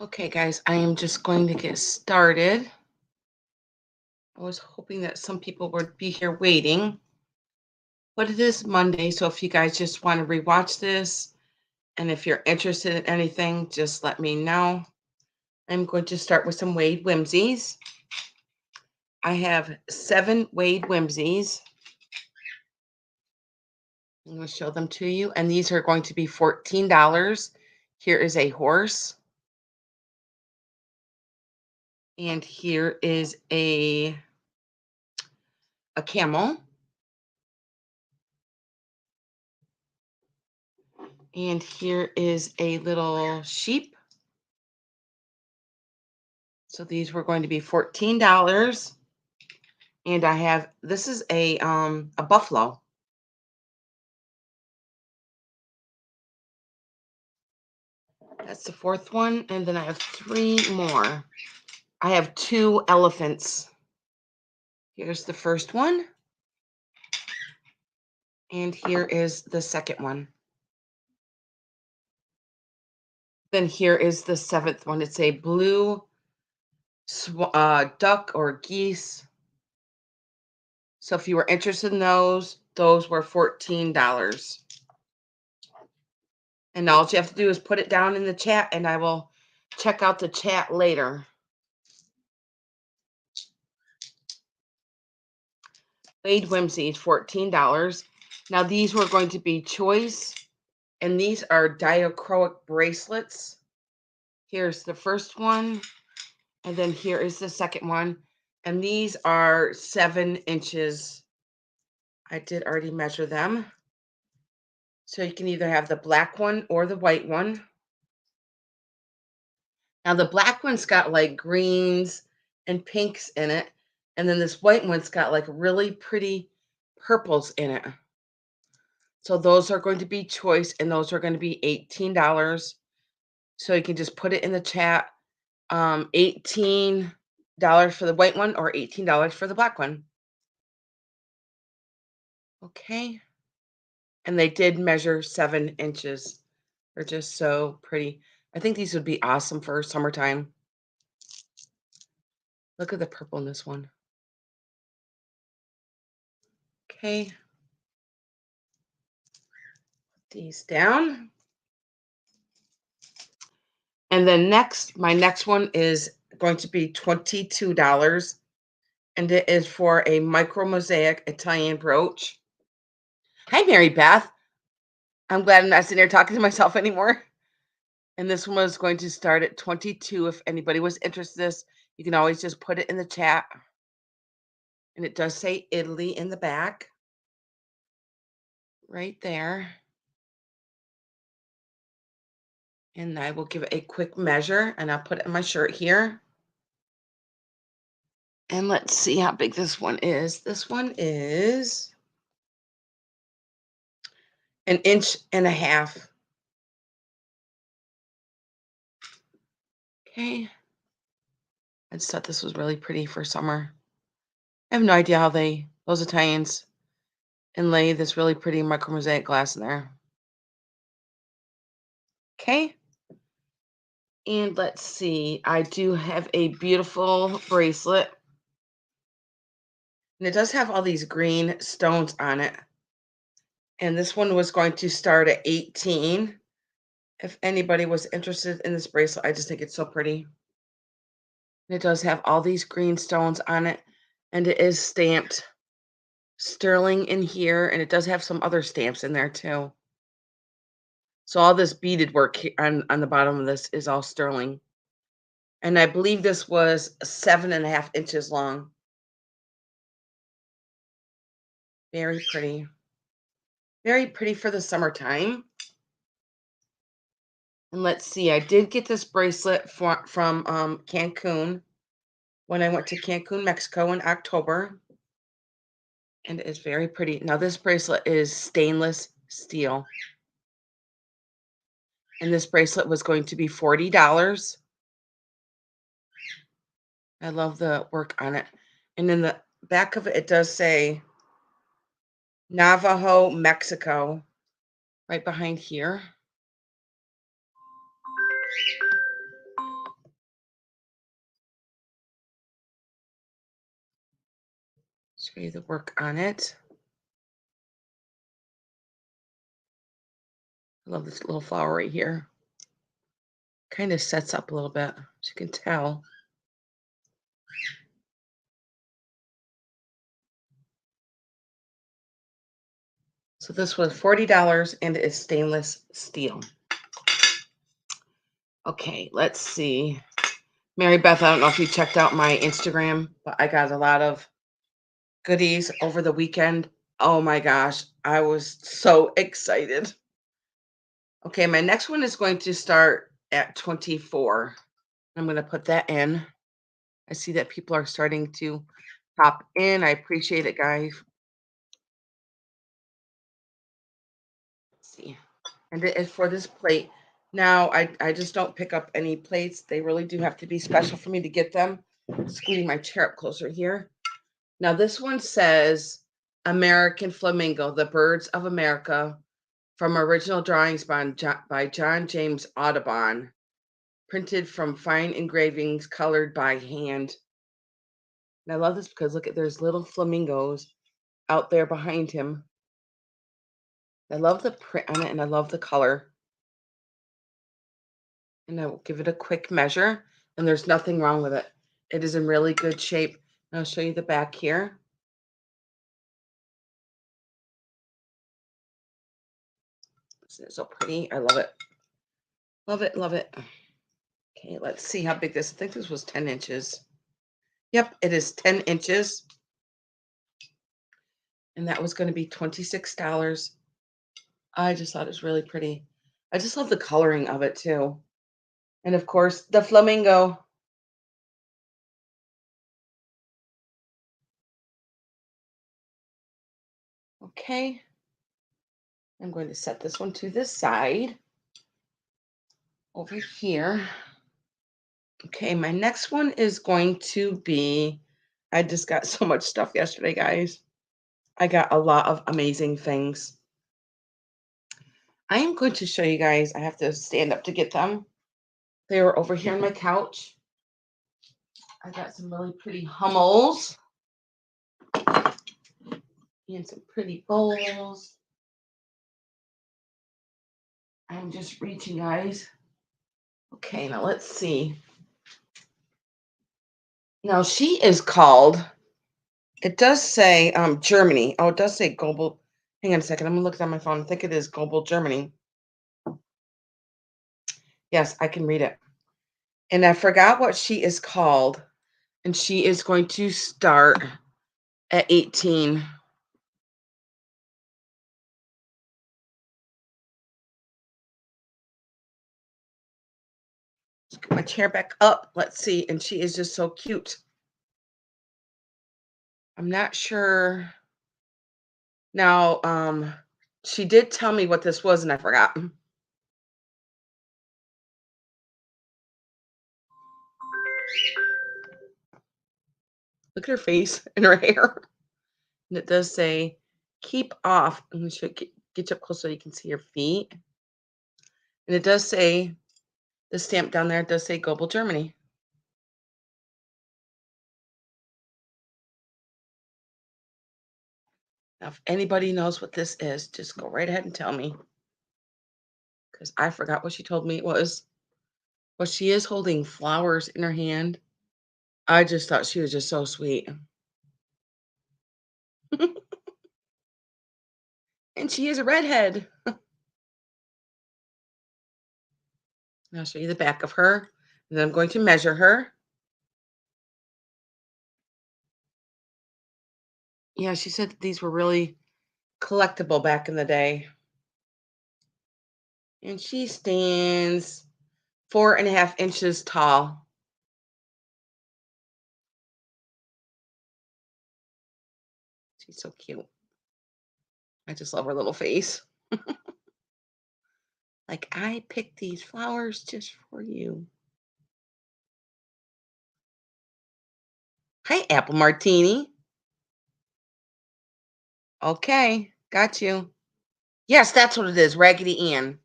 Okay, guys, I am just going to get started. I was hoping that some people would be here waiting, but it is Monday, so if you guys just want to rewatch this, and if you're interested in anything, just let me know. I'm going to start with some Wade Whimsies. I have 7 Wade Whimsies. I'm going to show them to you, and these are going to be $14. Here is a horse, And here is a camel. And here is a little sheep. So these were going to be $14. And I have, this is a buffalo. That's the fourth one. And then I have 3 more. I have 2 elephants. Here's the first one. And here is the second one. Then here is the 7th one. It's a blue duck or geese. So if you were interested in those were $14. And all you have to do is put it down in the chat, and I will check out the chat later. Laid Whimsy, $14. Now these were going to be choice, and these are diachroic bracelets. Here's the first one, and then here is the second one. And these are 7 inches. I did already measure them. So you can either have the black one or the white one. Now the black one's got like greens and pinks in it. And then this white one's got like really pretty purples in it. So those are going to be choice, and those are going to be $18. So you can just put it in the chat. $18 for the white one or $18 for the black one. Okay. And they did measure 7 inches. They're just so pretty. I think these would be awesome for summertime. Look at the purple in this one. Okay. Put these down. And then my next one is going to be $22. And it is for a micro mosaic Italian brooch. Hi, Mary Beth. I'm glad I'm not sitting there talking to myself anymore. And this one was going to start at $22. If anybody was interested in this, you can always just put it in the chat. And it does say Italy in the back. Right there. And I will give it a quick measure, and I'll put it in my shirt here. And let's see how big this one is. This one is 1.5 inches. Okay. I just thought this was really pretty for summer. I have no idea how those Italians inlay this really pretty micro mosaic glass in there. Okay. And let's see. I do have a beautiful bracelet. And it does have all these green stones on it. And this one was going to start at 18. If anybody was interested in this bracelet, I just think it's so pretty. And it does have all these green stones on it, and it is stamped sterling in here, and it does have some other stamps in there too. So all this beaded work on the bottom of this is all sterling. And I believe this was 7.5 inches long. Very pretty. Very pretty for the summertime. And let's see, I did get this bracelet from Cancun when I went to Cancun, Mexico in October. And it is very pretty. Now this bracelet is stainless steel. And this bracelet was going to be $40. I love the work on it. And in the back of it, it does say Navajo, Mexico, right behind here. Show you the work on it. I love this little flower right here. Kind of sets up a little bit, as you can tell. So this was $40, and it is stainless steel. Okay, let's see. Mary Beth, I don't know if you checked out my Instagram, but I got a lot of goodies over the weekend. Oh my gosh, I was so excited. Okay, my next one is going to start at 24. I'm going to put that in. I see that people are starting to pop in. I appreciate it, guys. Let's see. And it is for this plate. Now, I just don't pick up any plates. They really do have to be special for me to get them. Scooting my chair up closer here. Now, this one says American Flamingo, the Birds of America, from original drawings by John James Audubon, printed from fine engravings colored by hand. And I love this because look at there's little flamingos out there behind him. I love the print on it and I love the color. And I will give it a quick measure, and there's nothing wrong with it. It is in really good shape. I'll show you the back here. This is so pretty. I love it. Love it, love it. Okay, let's see how big this. I think this was 10 inches. Yep, it is 10 inches. And that was going to be $26. I just thought it was really pretty. I just love the coloring of it too. And of course, the flamingo. Okay. I'm going to set this one to this side over here. Okay, my next one is going to be, I just got so much stuff yesterday, guys. I got a lot of amazing things. I am going to show you guys. I have to stand up to get them. They were over here on my couch. I got some really pretty Hummels and some pretty bowls. I'm just reaching, guys. Okay, now let's see. Now she is called, it does say Germany. Oh, it does say global. Hang on a second. I'm gonna look at my phone. I think it is global Germany. Yes, I can read it. And I forgot what she is called. And she is going to start at 18. Let's get my chair back up. Let's see. And she is just so cute. I'm not sure. Now, she did tell me what this was, and I forgot. Look at her face and her hair. And it does say, keep off. I'm going to get you up close so you can see her feet. And it does say, the stamp down there, it does say Global Germany. Now, if anybody knows what this is, just go right ahead and tell me. Because I forgot what she told me it was. But she is holding flowers in her hand. I just thought she was just so sweet. And she is a redhead. I'll show you the back of her. And then I'm going to measure her. Yeah, she said that these were really collectible back in the day. And she stands 4.5 inches tall. She's so cute. I just love her little face. Like, I picked these flowers just for you. Hi, Apple Martini. Okay, got you. Yes, that's what it is, Raggedy Ann.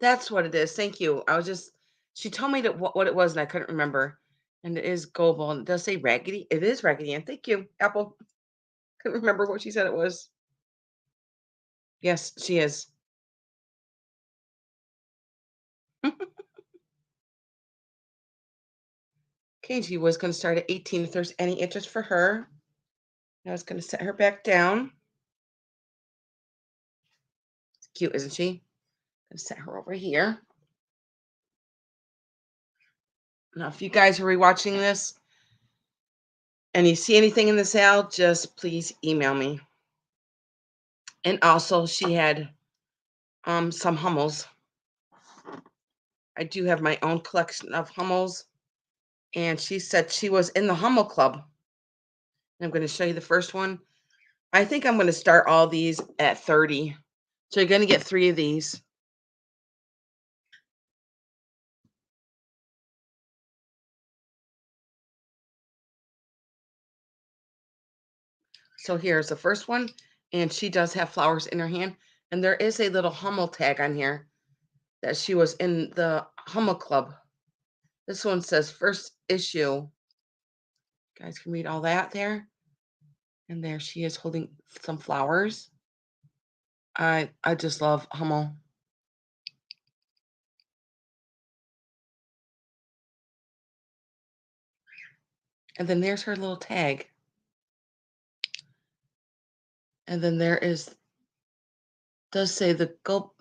That's what it is. Thank you. I was just, she told me that what it was, and I couldn't remember. And it is Goble, and it does say Raggedy. It is Raggedy Ann. Thank you, Apple. Couldn't remember what she said it was. Yes, she is. Okay, she was going to start at 18 if there's any interest for her. I was going to set her back down. Cute, isn't she? Gonna set her over here. Now, if you guys are rewatching this and you see anything in the sale, just please email me. And also, she had some Hummels. I do have my own collection of Hummels, and she said she was in the Hummel Club. I'm going to show you the first one. I think I'm going to start all these at 30. So you're going to get 3 of these. So here's the first one, and she does have flowers in her hand, and there is a little Hummel tag on here that she was in the Hummel Club. This one says first issue. You guys can read all that there. And there she is holding some flowers. I just love Hummel. And then there's her little tag. And then there does say the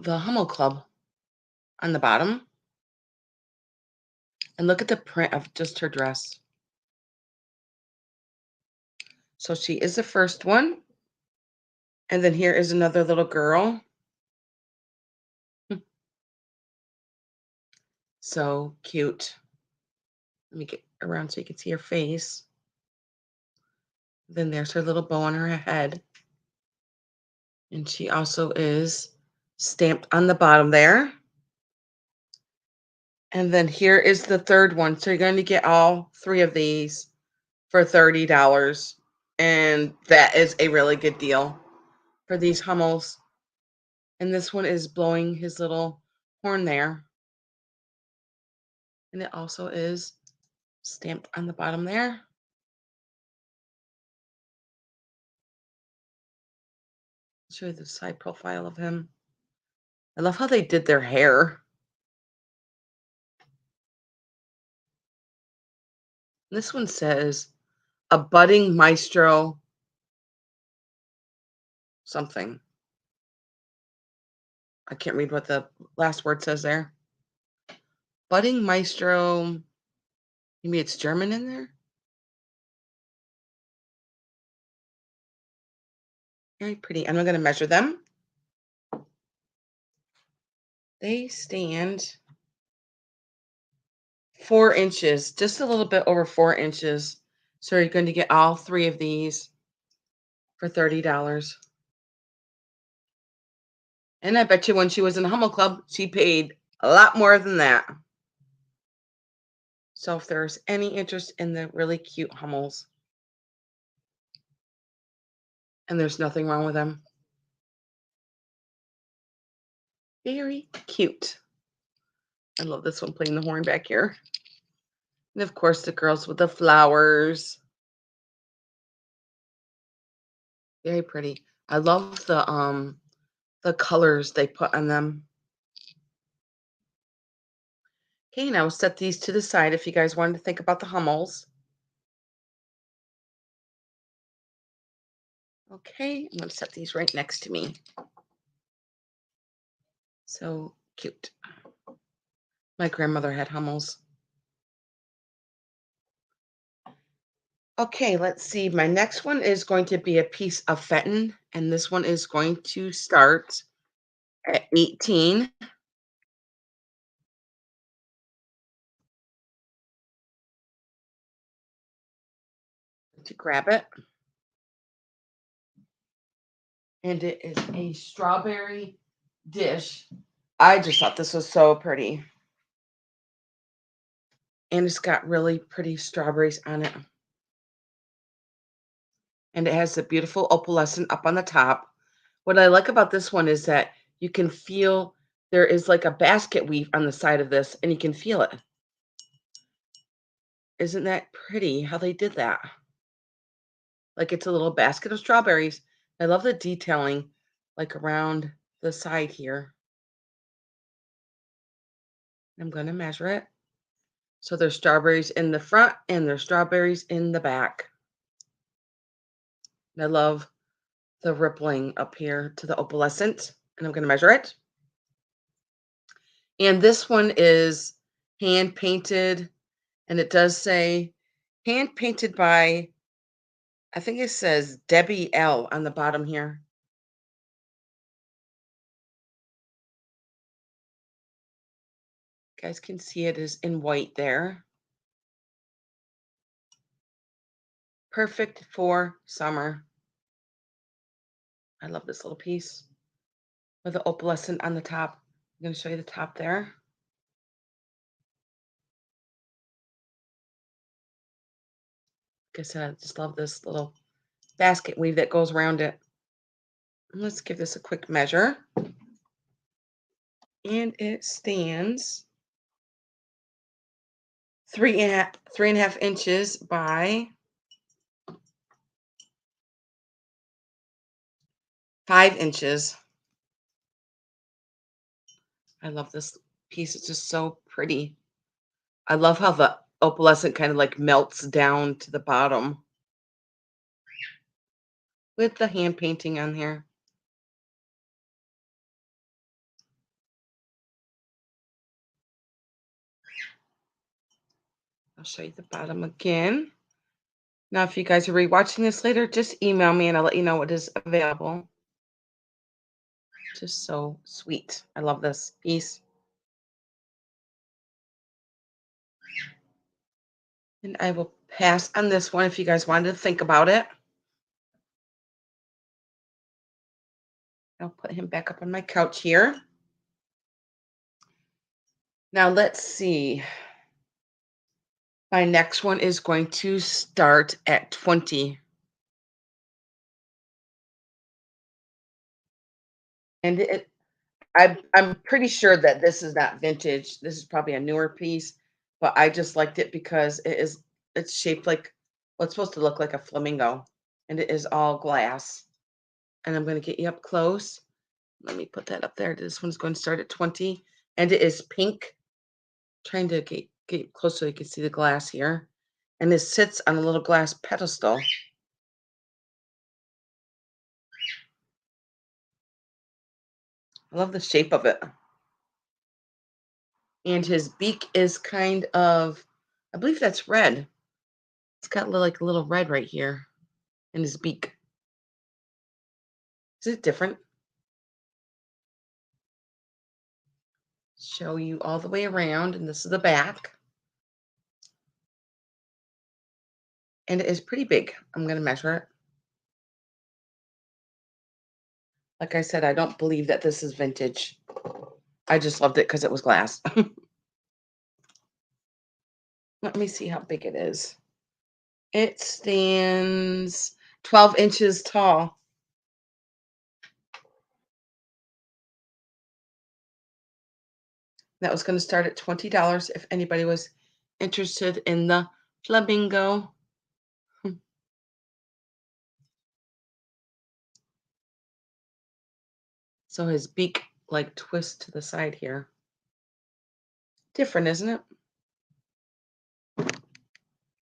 Hummel Club on the bottom. And look at the print of just her dress. So she is the first one. And then here is another little girl. So cute. Let me get around so you can see her face. Then there's her little bow on her head. And she also is stamped on the bottom there. And then here is the third one. So you're going to get all 3 of these for $30. And that is a really good deal for these Hummels. And this one is blowing his little horn there. And it also is stamped on the bottom there. Show you the side profile of him. I love how they did their hair. This one says a budding maestro something. I can't read what the last word says there. Budding maestro. Maybe it's German in there. Very pretty. And I'm going to measure them. They stand 4 inches, just a little bit over 4 inches. So you're going to get all 3 of these for $30. And I bet you when she was in the Hummel Club, she paid a lot more than that. So if there's any interest in the really cute Hummels, and there's nothing wrong with them. Very cute. I love this one playing the horn back here. And of course, the girls with the flowers. Very pretty. I love the colors they put on them. Okay, now we'll set these to the side if you guys wanted to think about the Hummels. Okay, I'm going to set these right next to me. So cute. My grandmother had Hummels. Okay, let's see. My next one is going to be a piece of Fenton, and this one is going to start at 18. To grab it. And it is a strawberry dish. I just thought this was so pretty. And it's got really pretty strawberries on it. And it has a beautiful opalescent up on the top. What I like about this one is that you can feel there is like a basket weave on the side of this, and you can feel it. Isn't that pretty how they did that? Like it's a little basket of strawberries. I love the detailing like around the side here. I'm going to measure it. So there's strawberries in the front and there's strawberries in the back. And I love the rippling up here to the opalescent. And I'm going to measure it. And this one is hand painted. And it does say hand painted by, I think it says Debbie L on the bottom here. You guys can see it is in white there. Perfect for summer. I love this little piece with the opalescent on the top. I'm going to show you the top there. Like I said, I just love this little basket weave that goes around it. Let's give this a quick measure. And it stands 3.5 inches by 5 inches. I love this piece. It's just so pretty. I love how the opalescent kind of like melts down to the bottom with the hand painting on here. I'll show you the bottom again. Now, if you guys are rewatching this later, just email me and I'll let you know what is available. Just so sweet. I love this piece. And I will pass on this one if you guys wanted to think about it. I'll put him back up on my couch here. Now, let's see. My next one is going to start at 20. And I'm pretty sure that this is not vintage. This is probably a newer piece, but I just liked it because it's shaped like, well, it's supposed to look like a flamingo, and it is all glass. And I'm going to get you up close. Let me put that up there. This one's going to start at 20, and it is pink. Trying to get close so you can see the glass here. And it sits on a little glass pedestal. I love the shape of it. And his beak is kind of, I believe that's red. It's got like a little red right here in his beak. Is it different? Show you all the way around, and this is the back. And it is pretty big. I'm going to measure it. Like I said, I don't believe that this is vintage. I just loved it because it was glass. Let me see how big it is. It stands 12 inches tall. That was going to start at $20 if anybody was interested in the flamingo. So his beak like twists to the side here. Different, isn't it?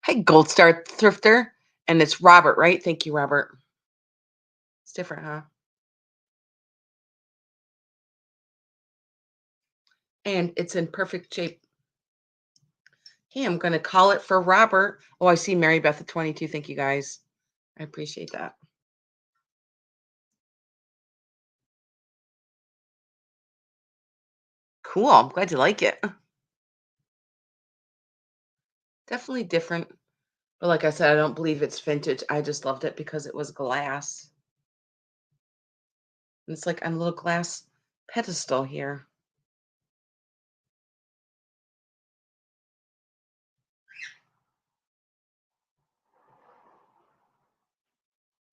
Hey, Gold Star Thrifter. And it's Robert, right? Thank you, Robert. It's different, huh? And it's in perfect shape. Hey, I'm going to call it for Robert. Oh, I see Mary Beth at 22. Thank you, guys. I appreciate that. Cool. I'm glad you like it. Definitely different. But like I said, I don't believe it's vintage. I just loved it because it was glass. And it's like on a little glass pedestal here.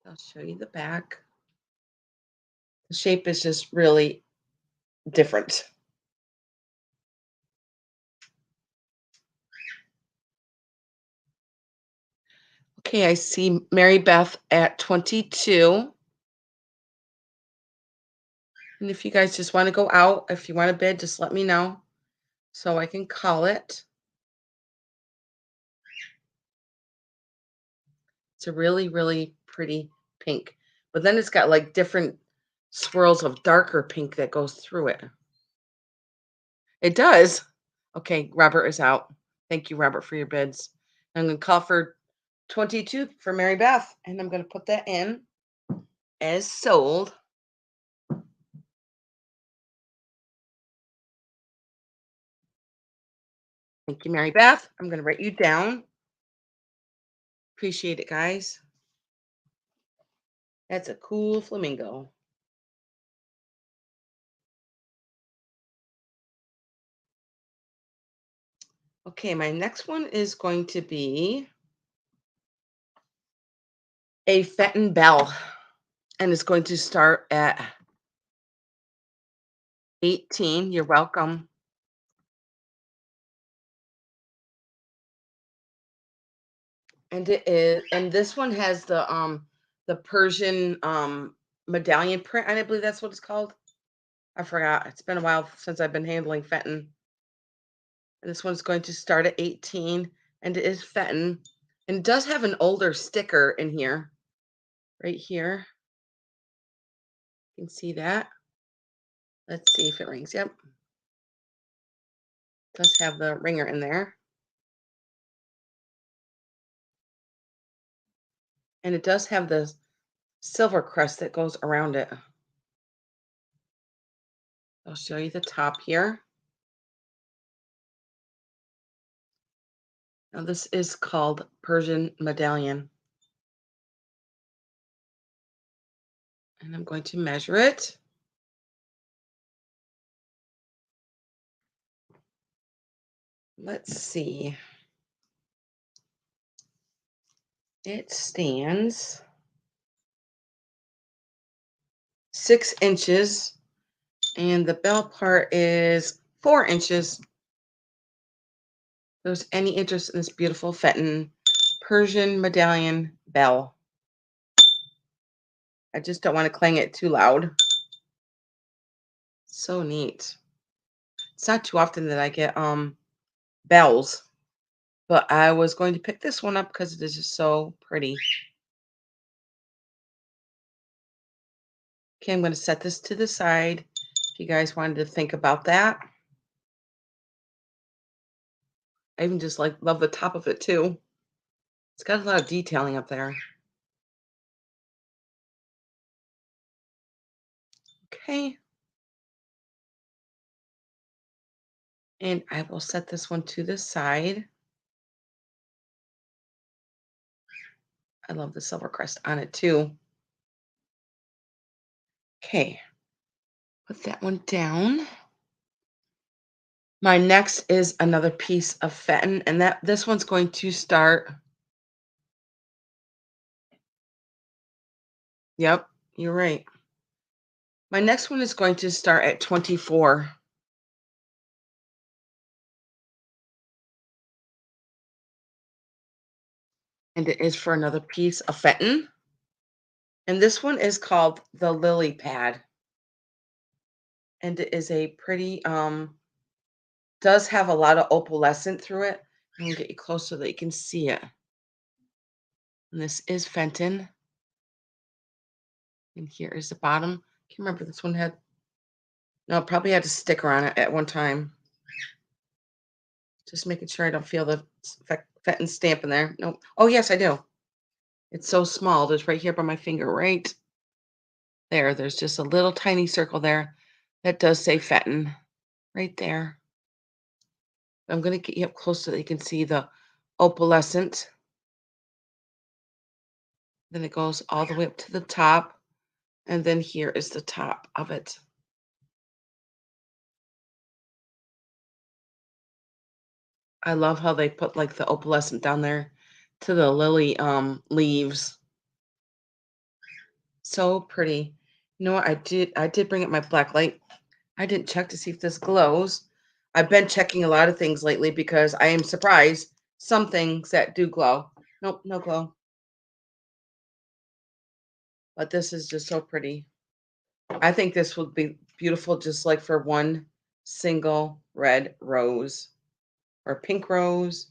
I'll show you the back. The shape is just really different. Okay, I see Mary Beth at 22. And if you guys just want to go out, if you want to bid, just let me know so I can call it. It's a really, really pretty pink. But then it's got like different swirls of darker pink that goes through it. It does. Okay, Robert is out. Thank you, Robert, for your bids. I'm going to call for 22 for Mary Beth, and I'm going to put that in as sold. Thank you, Mary Beth. I'm going to write you down. Appreciate it, guys. That's a cool flamingo. Okay, my next one is going to be a Fenton Bell, and it's going to start at 18. You're welcome. And this one has the Persian medallion print, and I believe that's what it's called. I forgot. It's been a while since I've been handling Fenton. And this one's going to start at 18, and it is Fenton. And it does have an older sticker in here, right here. You can see that. Let's see if it rings. Yep. It does have the ringer in there. And it does have the silver crest that goes around it. I'll show you the top here. Now this is called Persian Medallion. And I'm going to measure it. Let's see. It stands 6 inches, and the bell part is 4 inches. If there's any interest in this beautiful Fenton Persian Medallion bell. I just don't want to clang it too loud. So neat. It's not too often that I get bells, but I was going to pick this one up because it is just so pretty. Okay, I'm going to set this to the side if you guys wanted to think about that. I even just love the top of it too. It's got a lot of detailing up there. Okay. And I will set this one to the side. I love the silver crest on it too. Okay. Put that one down. My next is another piece of Fenton, and this one's going to start. Yep, you're right. My next one is going to start at 24. And it is for another piece of Fenton. And this one is called the Lily Pad. And it is a pretty, does have a lot of opalescent through it. I'm gonna get you close so that you can see it. And this is Fenton. And here is the bottom. Can't remember this one had, no, it probably had a sticker on it at one time. Just making sure I don't feel the Fenton stamp in there. Nope. Oh, yes, I do. It's so small. There's right here by my finger, right there. There's just a little tiny circle there that does say Fenton right there. I'm going to get you up close so that you can see the opalescent. Then it goes all the way up to the top. And then here is the top of it. I love how they put like the opalescent down there to the lily leaves. So pretty. You know what? I did bring up my black light. I didn't check to see if this glows. I've been checking a lot of things lately because I am surprised some things that do glow. Nope, no glow. But this is just so pretty. I think this would be beautiful just like for one single red rose or pink rose,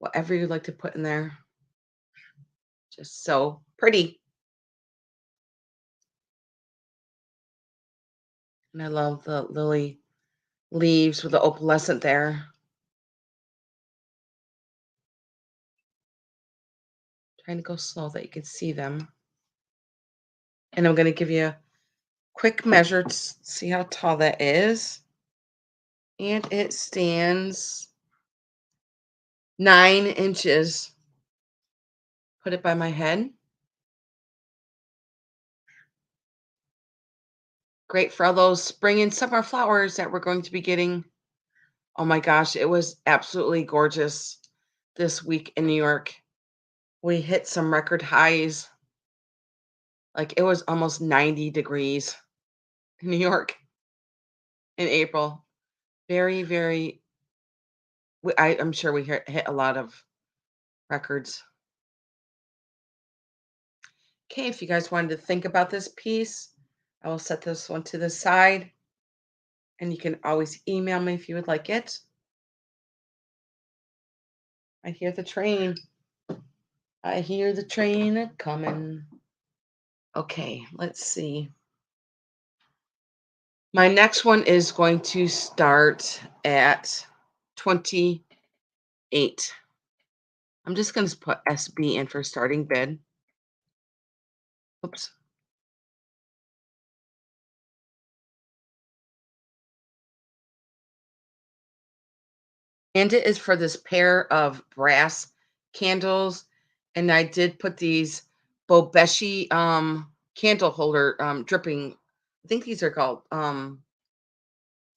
whatever you'd like to put in there. Just so pretty. And I love the lily leaves with the opalescent there. Trying to go slow that you can see them. And I'm going to give you a quick measure to see how tall that is. And it stands 9 inches. Put it by my head. Great for all those spring and summer flowers that we're going to be getting. Oh my gosh, it was absolutely gorgeous this week in New York. We hit some record highs. Like it was almost 90 degrees in New York in April. Very, very, I'm sure we hit a lot of records. Okay, if you guys wanted to think about this piece, I will set this one to the side and you can always email me if you would like it. I hear the train. I hear the train a coming. Okay, let's see. My next one is going to start at 28. I'm just going to put SB in for starting bid. Oops. And it is for this pair of brass candles. And I did put these Bobeshi candle holder dripping. I think these are called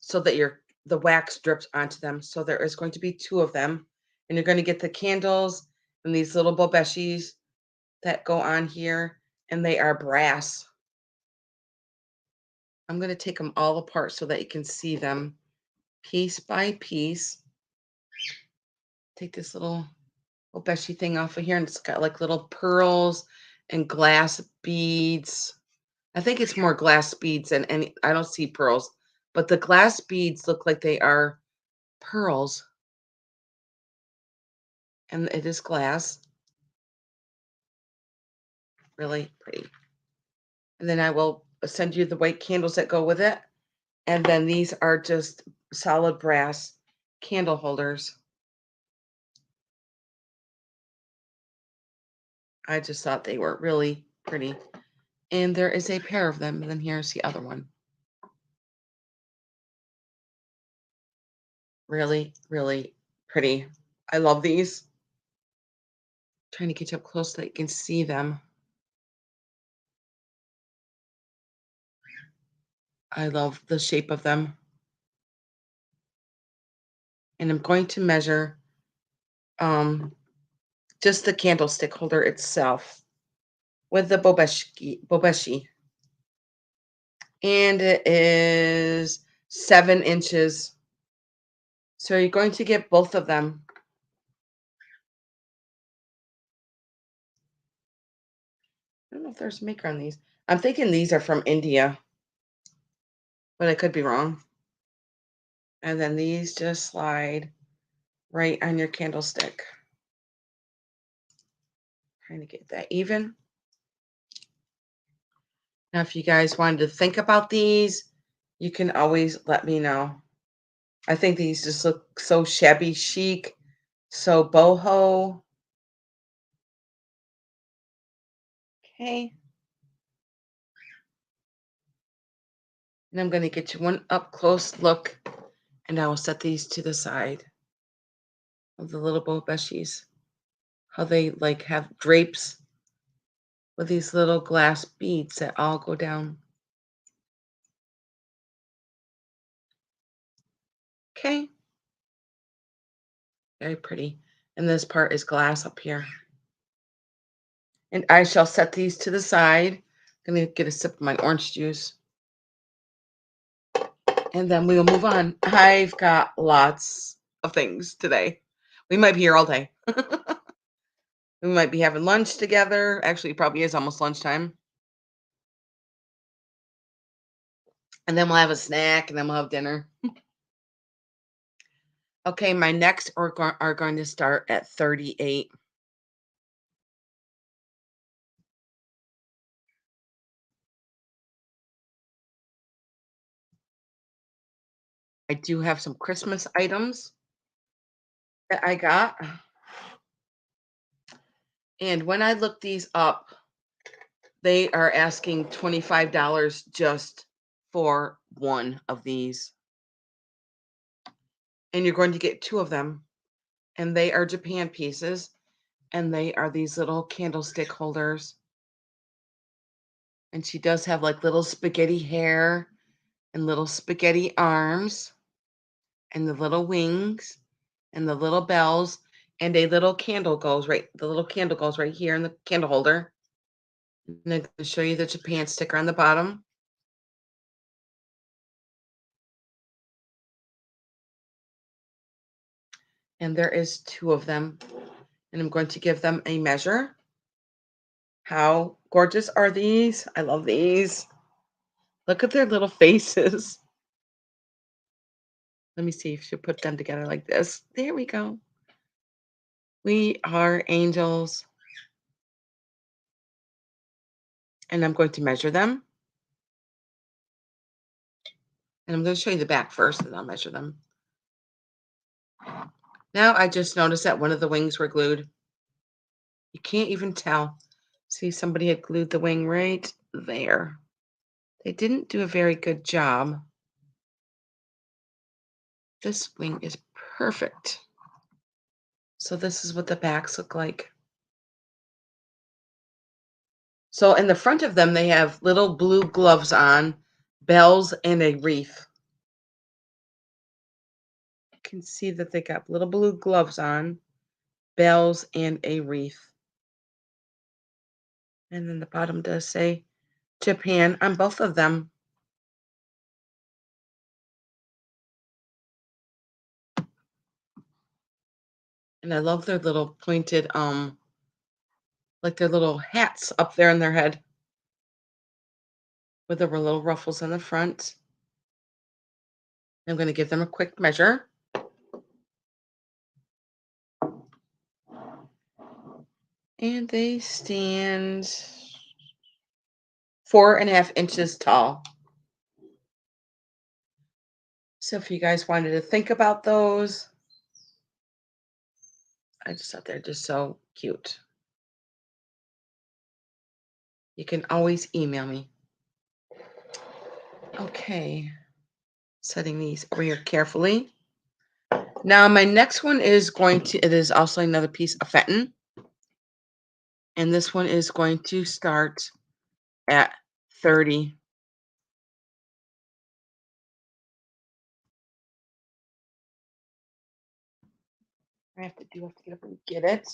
so that the wax drips onto them. So there is going to be 2 of them. And you're going to get the candles and these little Bobeshis that go on here, and they are brass. I'm going to take them all apart so that you can see them piece by piece. Take this little Bobeshi thing off of here, and it's got like little pearls and glass beads. I think it's more glass beads than any. I don't see pearls, but the glass beads look like they are pearls, and it is glass. Really pretty. And then I will send you the white candles that go with it. And then these are just solid brass candle holders. I just thought they were really pretty. And there is a pair of them. And then here's the other one. Really, really pretty. I love these. Trying to get you up close so that you can see them. I love the shape of them. And I'm going to measure just the candlestick holder itself with the Bobeshi. And it is 7 inches. So you're going to get both of them. I don't know if there's a maker on these. I'm thinking these are from India, but I could be wrong. And then these just slide right on your candlestick. Trying to get that even. Now, if you guys wanted to think about these, you can always let me know. I think these just look so shabby chic, so boho. Okay. And I'm going to get you one up close look, and I will set these to the side of the little Bobeshis. How they like have drapes with these little glass beads that all go down. Okay. Very pretty. And this part is glass up here. And I shall set these to the side. I'm going to get a sip of my orange juice. And then we will move on. I've got lots of things today. We might be here all day. We might be having lunch together. Actually, it probably is almost lunchtime. And then we'll have a snack, and then we'll have dinner. Okay, my next are going to start at 38. I do have some Christmas items that I got. And when I looked these up, they are asking $25 just for one of these. And you're going to get two of them. And they are Japan pieces. And they are these little candlestick holders. And she does have like little spaghetti hair and little spaghetti arms and the little wings and the little bells and a little candle goes right, the little candle goes right here in the candle holder. And I'm going to show you the Japan sticker on the bottom. And there is two of them. And I'm going to give them a measure. How gorgeous are these? I love these. Look at their little faces. Let me see if she'll put them together like this. There we go. We are angels. And I'm going to measure them. And I'm going to show you the back first, and I'll measure them. Now I just noticed that one of the wings were glued. You can't even tell. See, somebody had glued the wing right there. They didn't do a very good job. This wing is perfect. So this is what the backs look like. So in the front of them, they have little blue gloves on, bells, and a wreath. You can see that they got little blue gloves on, bells, and a wreath. And then the bottom does say Japan on both of them. And I love their little pointed, like their little hats up there on their head with the little ruffles on the front. I'm going to give them a quick measure. And they stand 4.5 inches tall. So if you guys wanted to think about those, I just thought they're just so cute. You can always email me. Okay, setting these over here carefully. Now my next one is it is also another piece of Fenton. And this one is going to start at 30. I have to get up and get it.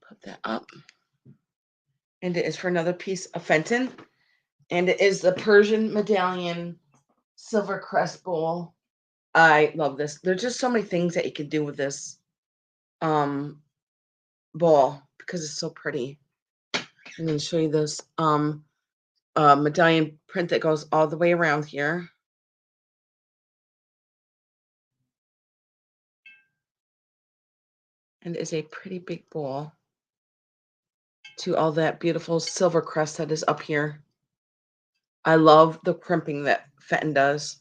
Put that up. And it is for another piece of Fenton. And it is the Persian Medallion Silver Crest Bowl. I love this. There's just so many things that you can do with this bowl because it's so pretty. I'm going to show you this medallion print that goes all the way around here. And it is a pretty big bowl to all that beautiful silver crest that is up here. I love the crimping that Fenton does.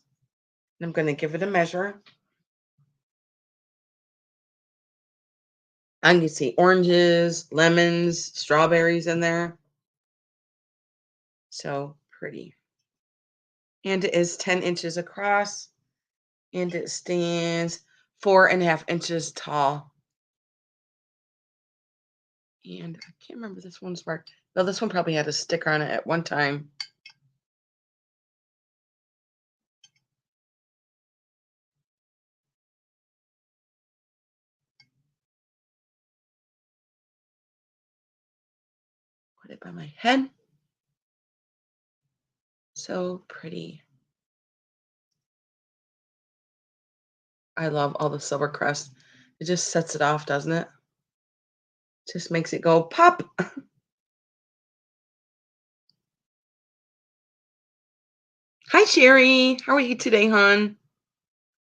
And I'm going to give it a measure. I can see oranges, lemons, strawberries in there. So pretty. And it is 10 inches across. And it stands 4.5 inches tall. And I can't remember this one's marked. No, this one probably had a sticker on it at one time. Put it by my head. So pretty. I love all the silver crest. It just sets it off, doesn't it? Just makes it go pop. Hi, Sherry. How are you today, hon?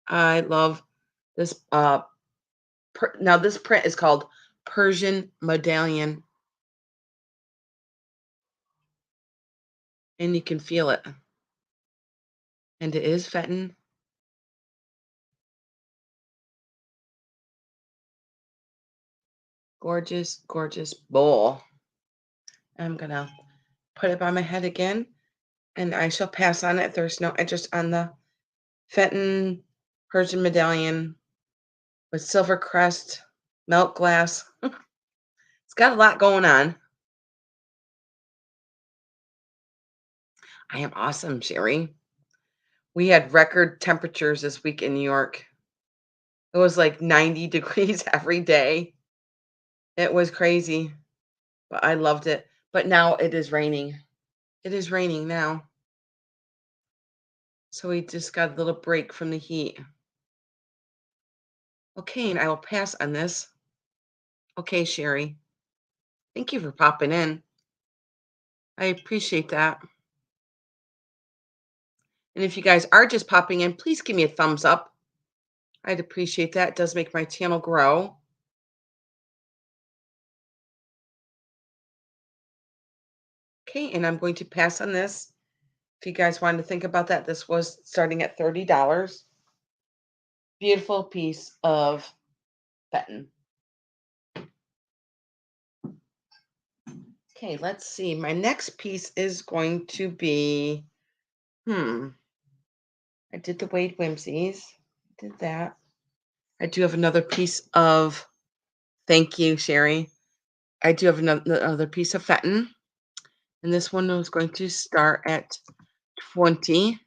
I love this. Now this print is called Persian Medallion, and you can feel it. And it is Fenton. Gorgeous, gorgeous bowl. I'm gonna put it by my head again, and I shall pass on it. There's no interest on the Fenton Persian Medallion with silver crest, melt glass. It's got a lot going on. I am awesome, Sherry. We had record temperatures this week in New York. It was like 90 degrees every day. It was crazy, but I loved it. But now it is raining. It is raining now. So we just got a little break from the heat. Okay, and I will pass on this. Okay, Sherry. Thank you for popping in. I appreciate that. And if you guys are just popping in, please give me a thumbs up. I'd appreciate that. It does make my channel grow. Okay, and I'm going to pass on this. If you guys wanted to think about that, this was starting at $30. Beautiful piece of Fenton. Okay, let's see. My next piece is going to be, I did the Wade Whimsies. Did that. I do have another piece of, thank you, Sherry. I do have another piece of Fenton. And this one was going to start at 20.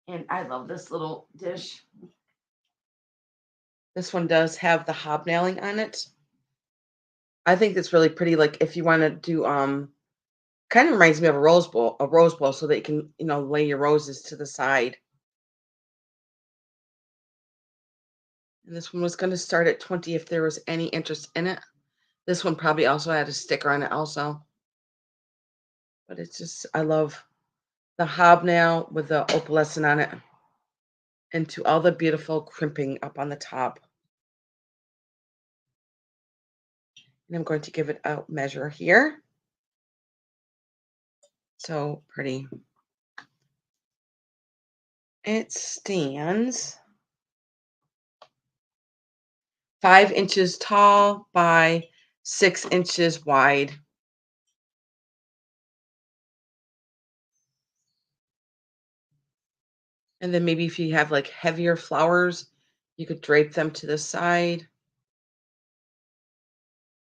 And I love this little dish. This one does have the hobnailing on it. I think it's really pretty. Like if you want to do kind of reminds me of a rose bowl so that you can, lay your roses to the side. And this one was going to start at 20 if there was any interest in it. This one probably also had a sticker on it also. But it's just, I love the hobnail with the opalescent on it. And to all the beautiful crimping up on the top. And I'm going to give it a measure here. So pretty. It stands 5 inches tall by 6 inches wide. And then maybe if you have like heavier flowers, you could drape them to the side.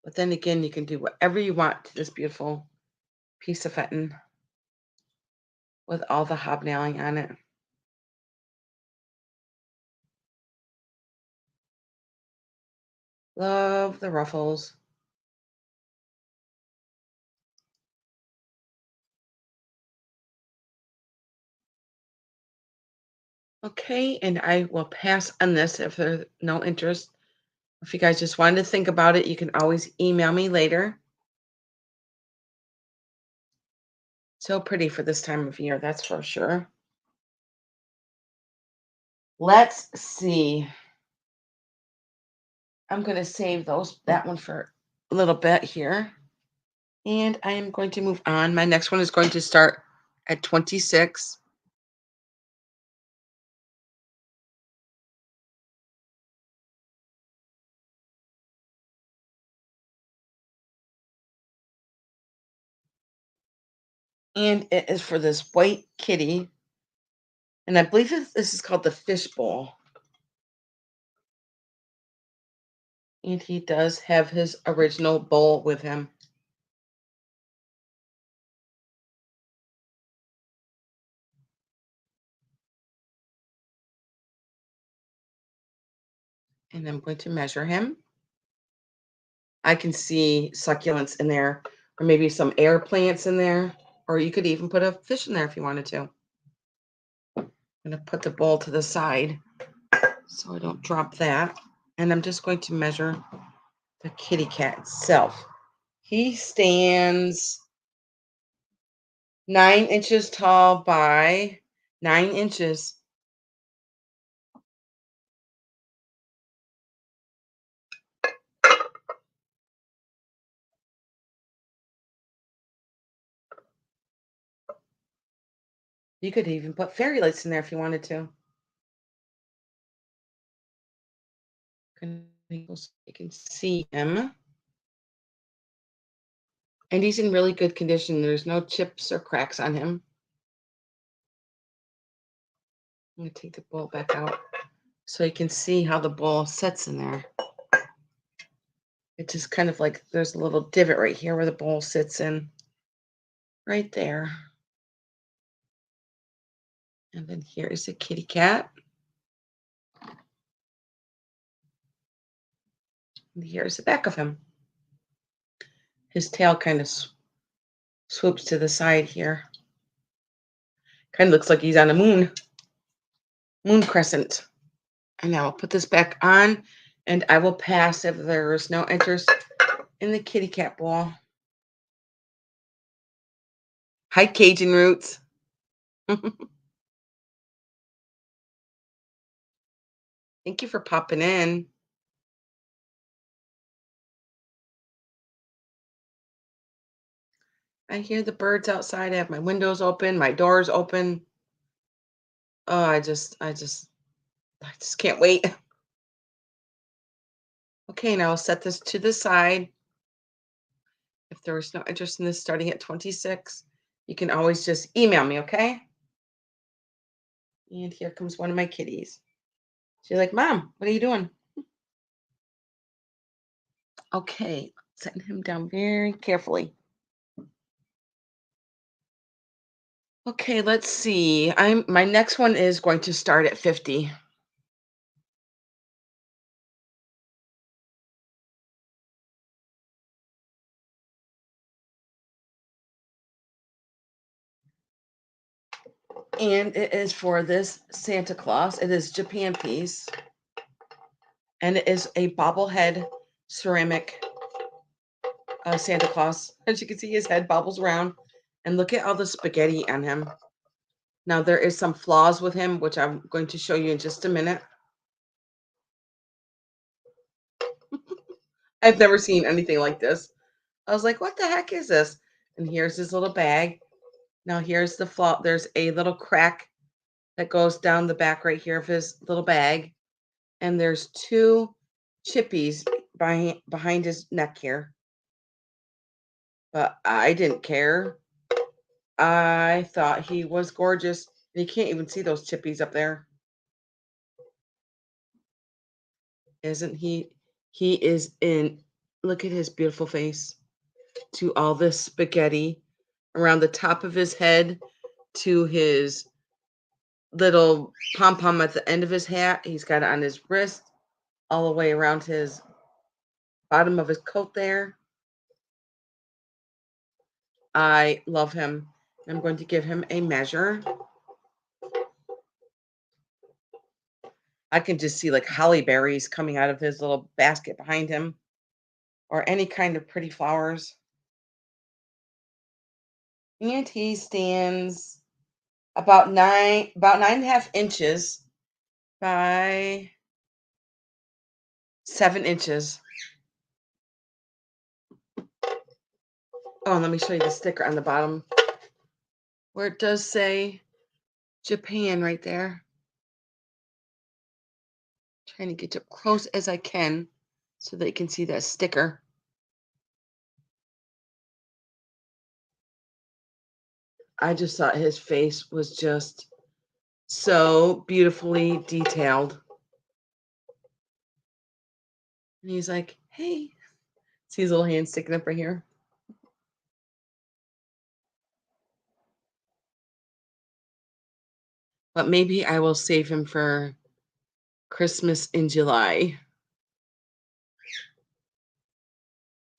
But then again, you can do whatever you want to this beautiful piece of Fenton with all the hobnailing on it. Love the ruffles. Okay, and I will pass on this if there's no interest. If you guys just wanted to think about it, you can always email me later. So pretty for this time of year, that's for sure. Let's see. I'm going to save that one for a little bit here. And I am going to move on. My next one is going to start at 26. And it is for this white kitty. And I believe this is called the fish bowl. And he does have his original bowl with him. And I'm going to measure him. I can see succulents in there, or maybe some air plants in there, or you could even put a fish in there if you wanted to. I'm going to put the bowl to the side so I don't drop that. And I'm just going to measure the kitty cat itself. He stands 9 inches tall by 9 inches. You could even put fairy lights in there if you wanted to. Gonna go so you can see him. And he's in really good condition. There's no chips or cracks on him. I'm gonna take the bowl back out so you can see how the bowl sits in there. It's just kind of like there's a little divot right here where the bowl sits in. Right there. And then here is a kitty cat. And here's the back of him. His tail kind of swoops to the side here. Kind of looks like he's on a moon crescent. And now I'll put this back on and I will pass if there's no interest in the kitty cat bowl. Hi, Cajun Roots. Thank you for popping in. I hear the birds outside. I have my windows open, my doors open. Oh, I just can't wait. Okay, now I'll set this to the side. If there was no interest in this starting at 26, you can always just email me, okay? And here comes one of my kitties. She's like, Mom, what are you doing? Okay, setting him down very carefully. Okay, let's see. My next one is going to start at 50. And it is for this Santa Claus. It is Japan piece. And it is a bobblehead ceramic Santa Claus. As you can see, his head bobbles around. And look at all the spaghetti on him. Now, there is some flaws with him, which I'm going to show you in just a minute. I've never seen anything like this. I was like, what the heck is this? And here's his little bag. Now, here's the flaw. There's a little crack that goes down the back right here of his little bag. And there's two chippies behind his neck here. But I didn't care. I thought he was gorgeous. You can't even see those chippies up there. Isn't he? He is in. Look at his beautiful face. To all this spaghetti around the top of his head, to his little pom pom at the end of his hat. He's got it on his wrist, all the way around his bottom of his coat there. I love him. I'm going to give him a measure. I can just see like holly berries coming out of his little basket behind him, or any kind of pretty flowers. And he stands about 9.5 inches by 7 inches. Oh, and let me show you the sticker on the bottom where it does say Japan right there. Trying to get up close as I can so that you can see that sticker. I just thought his face was just so beautifully detailed. And he's like, hey, see his little hand sticking up right here. But maybe I will save him for Christmas in July.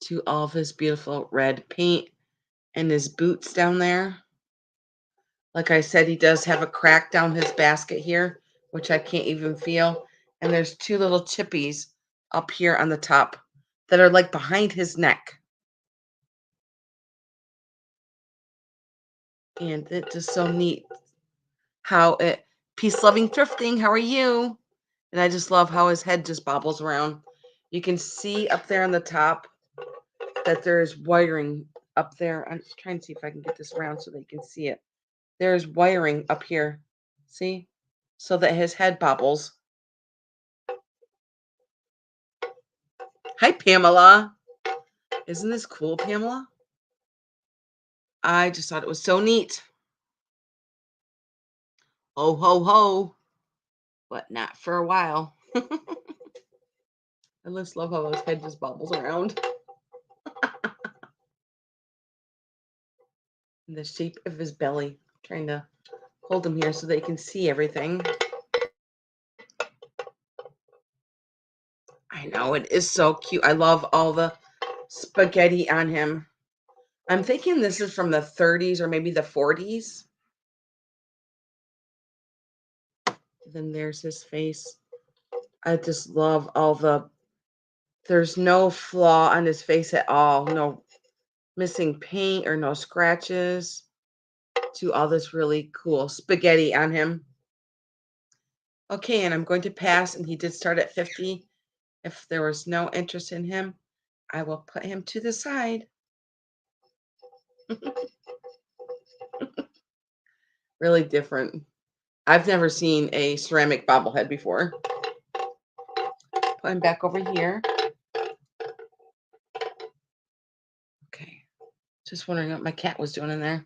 To all of his beautiful red paint and his boots down there. Like I said, he does have a crack down his basket here, which I can't even feel. And there's two little chippies up here on the top that are like behind his neck. And it's just so neat how it, peace loving thrifting, how are you? And I just love how his head just bobbles around. You can see up there on the top that there's wiring up there. I'm just trying to see if I can get this around so that you can see it. There's wiring up here. See? So that his head bobbles. Hi, Pamela. Isn't this cool, Pamela? I just thought it was so neat. Ho, ho, ho. But not for a while. I just love how his head just bobbles around. In the shape of his belly. I'm trying to hold him here so they can see everything. I know, it is so cute. I love all the spaghetti on him. I'm thinking this is from the 30s or maybe the 40s. Then there's his face. I just love there's no flaw on his face at all. No missing paint or no scratches. To all this really cool spaghetti on him. Okay, and I'm going to pass, and he did start at 50. If there was no interest in him, I will put him to the side. Really different. I've never seen a ceramic bobblehead before. Put him back over here. Okay. Just wondering what my cat was doing in there.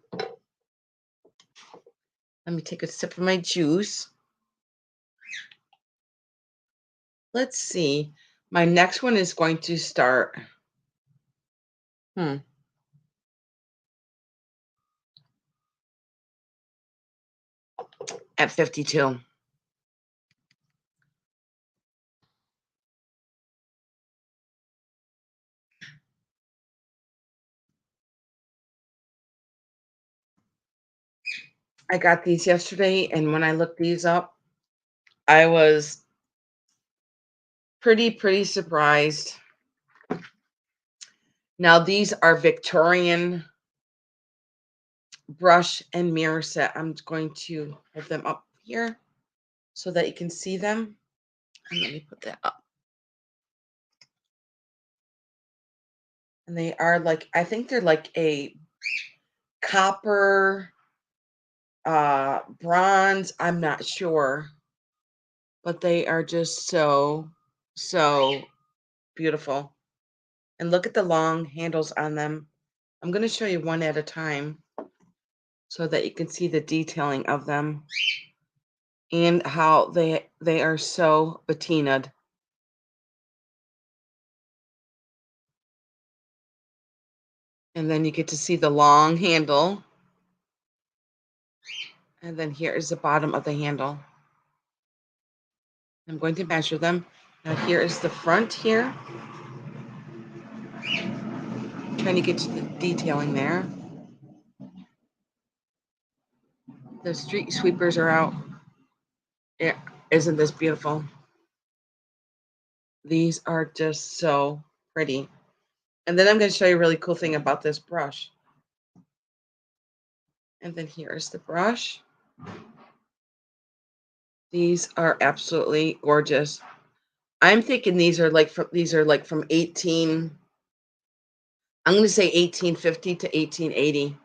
Let me take a sip of my juice. Let's see. My next one is going to start. At 52. I got these yesterday, and when I looked these up, I was pretty surprised. Now, these are Victorian brush and mirror set. I'm going to hold them up here so that you can see them. And let me put that up. And they are like, I think they're like a copper, bronze. I'm not sure. But they are just so beautiful. And look at the long handles on them. I'm going to show you one at a time so that you can see the detailing of them and how they are so patinaed. And then you get to see the long handle. And then here is the bottom of the handle. I'm going to measure them. Now here is the front here. Trying to get to the detailing there. The street sweepers are out. Yeah, isn't this beautiful? These are just so pretty. And then I'm going to show you a really cool thing about this brush. And then here's the brush. These are absolutely gorgeous. I'm thinking these are like from 18. I'm going to say 1850 to 1880.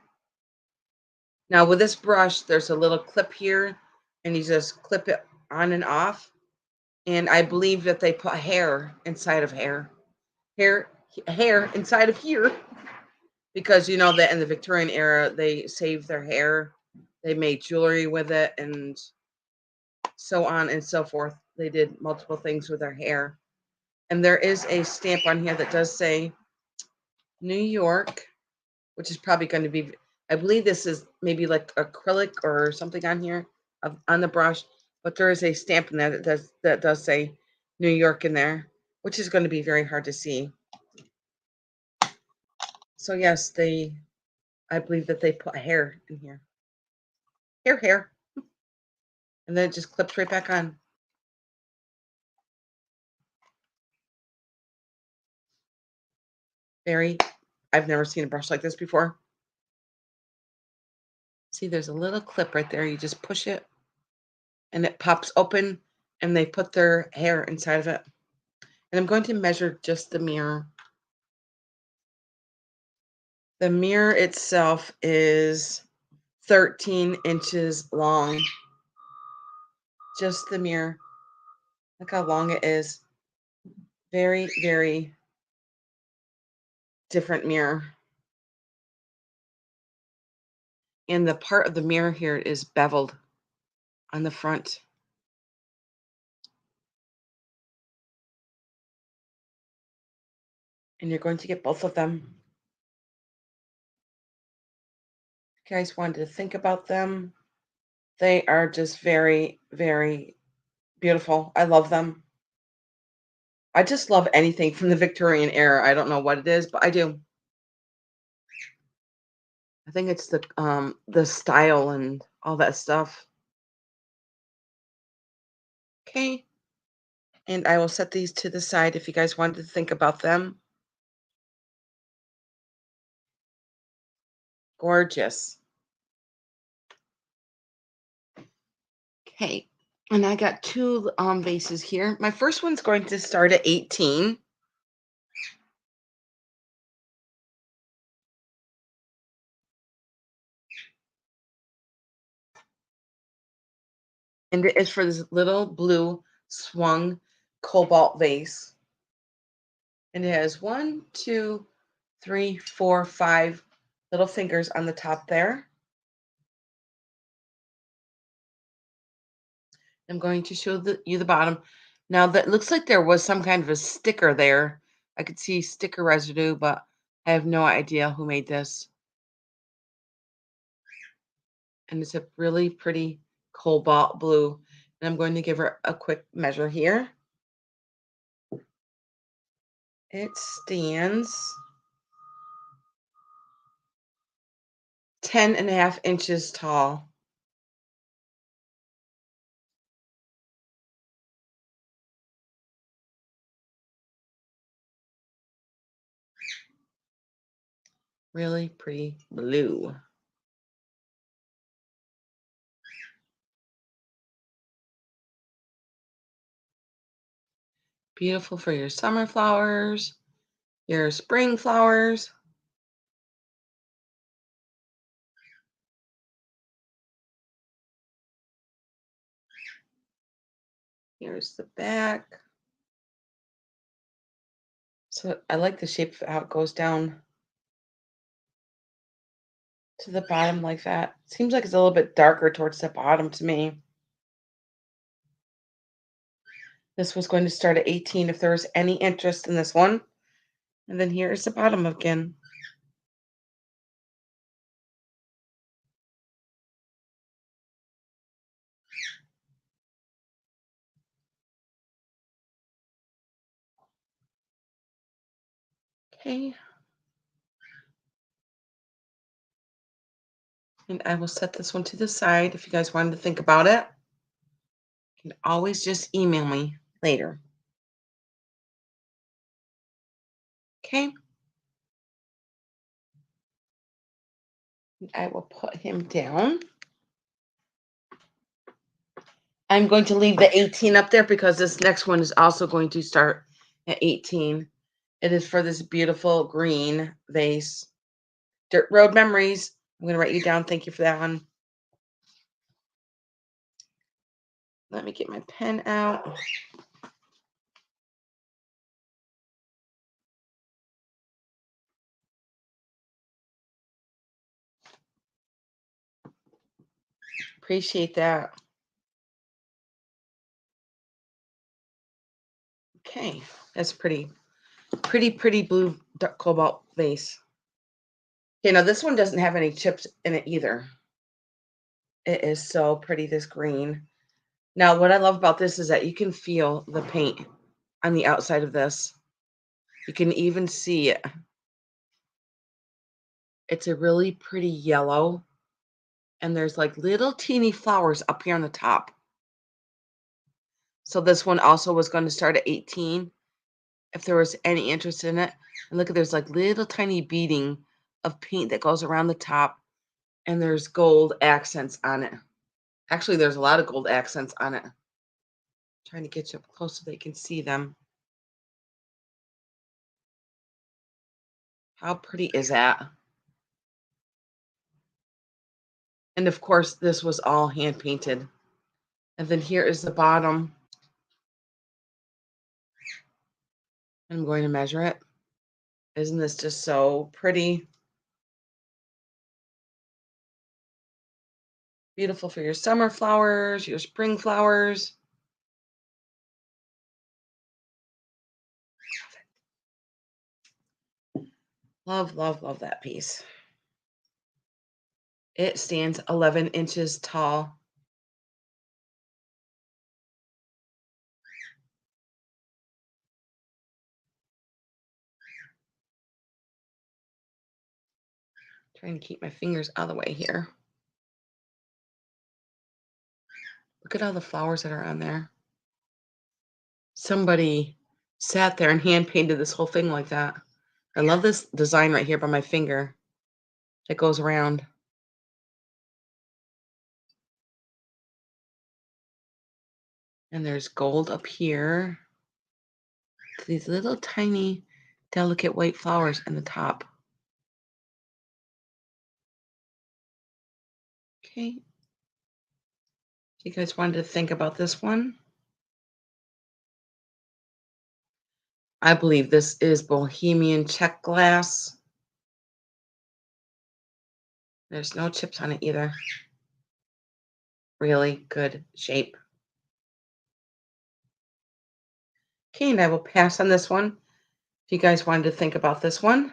Now with this brush, there's a little clip here, and you just clip it on and off. And I believe that they put hair inside of hair inside of here, because you know that in the Victorian era they saved their hair, they made jewelry with it, and so on and so forth. They did multiple things with their hair. And there is a stamp on here that does say New York, which is probably going to be, I believe this is maybe like acrylic or something on here on the brush, but there is a stamp in there that does say New York in there, which is going to be very hard to see. So yes, I believe that they put hair in here. Hair. And then it just clips right back on. I've never seen a brush like this before. See, there's a little clip right there. You just push it and it pops open, and they put their hair inside of it. And I'm going to measure just the mirror. The mirror itself is 13 inches long. Just the mirror. Look how long it is. Very different mirror. And the part of the mirror here is beveled on the front. And you're going to get both of them. If you guys wanted to think about them, they are just very, very beautiful. I love them. I just love anything from the Victorian era. I don't know what it is, but I do. I think it's the style and all that stuff. Okay. And I will set these to the side if you guys wanted to think about them. Gorgeous. Okay. And I got two vases here. My first one's going to start at 18. And it is for this little blue swung cobalt vase. And it has 1, 2, 3, 4, 5 little fingers on the top there. I'm going to show you the bottom. Now that looks like there was some kind of a sticker there. I could see sticker residue, but I have no idea who made this. And it's a really pretty cobalt blue. And I'm going to give her a quick measure here. It stands 10.5 inches tall. Really pretty blue. Beautiful for your summer flowers, your spring flowers. Here's the back. So I like the shape of how it goes down to the bottom like that. Seems like it's a little bit darker towards the bottom to me. This was going to start at 18 if there was any interest in this one. And then here's the bottom again. Okay. And I will set this one to the side if you guys wanted to think about it. You can always just email me later. Okay. And I will put him down. I'm going to leave the 18 up there because this next one is also going to start at 18. It is for this beautiful green vase. Dirt Road Memories. I'm going to write you down. Thank you for that one. Let me get my pen out. Appreciate that. Okay, that's pretty. Pretty blue dark cobalt vase. Okay, now this one doesn't have any chips in it either. It is so pretty, this green. Now, what I love about this is that you can feel the paint on the outside of this. You can even see it. It's a really pretty yellow, and there's like little teeny flowers up here on the top. So this one also was going to start at 18 if there was any interest in it. And look at there's like little tiny beading of paint that goes around the top, and there's gold accents on it. Actually, there's a lot of gold accents on it. Trying to get you up close so they can see them. How pretty is that? And of course, this was all hand painted. And then here is the bottom. I'm going to measure it. Isn't this just so pretty? Beautiful for your summer flowers, your spring flowers. Love, love, love that piece. It stands 11 inches tall. Trying to keep my fingers out of the way here. Look at all the flowers that are on there. Somebody sat there and hand painted this whole thing like that. I love this design right here by my finger that goes around. And there's gold up here. These little tiny, delicate white flowers in the top. Okay. You guys wanted to think about this one? I believe this is Bohemian Czech glass. There's no chips on it either. Really good shape. Okay, and I will pass on this one. If you guys wanted to think about this one.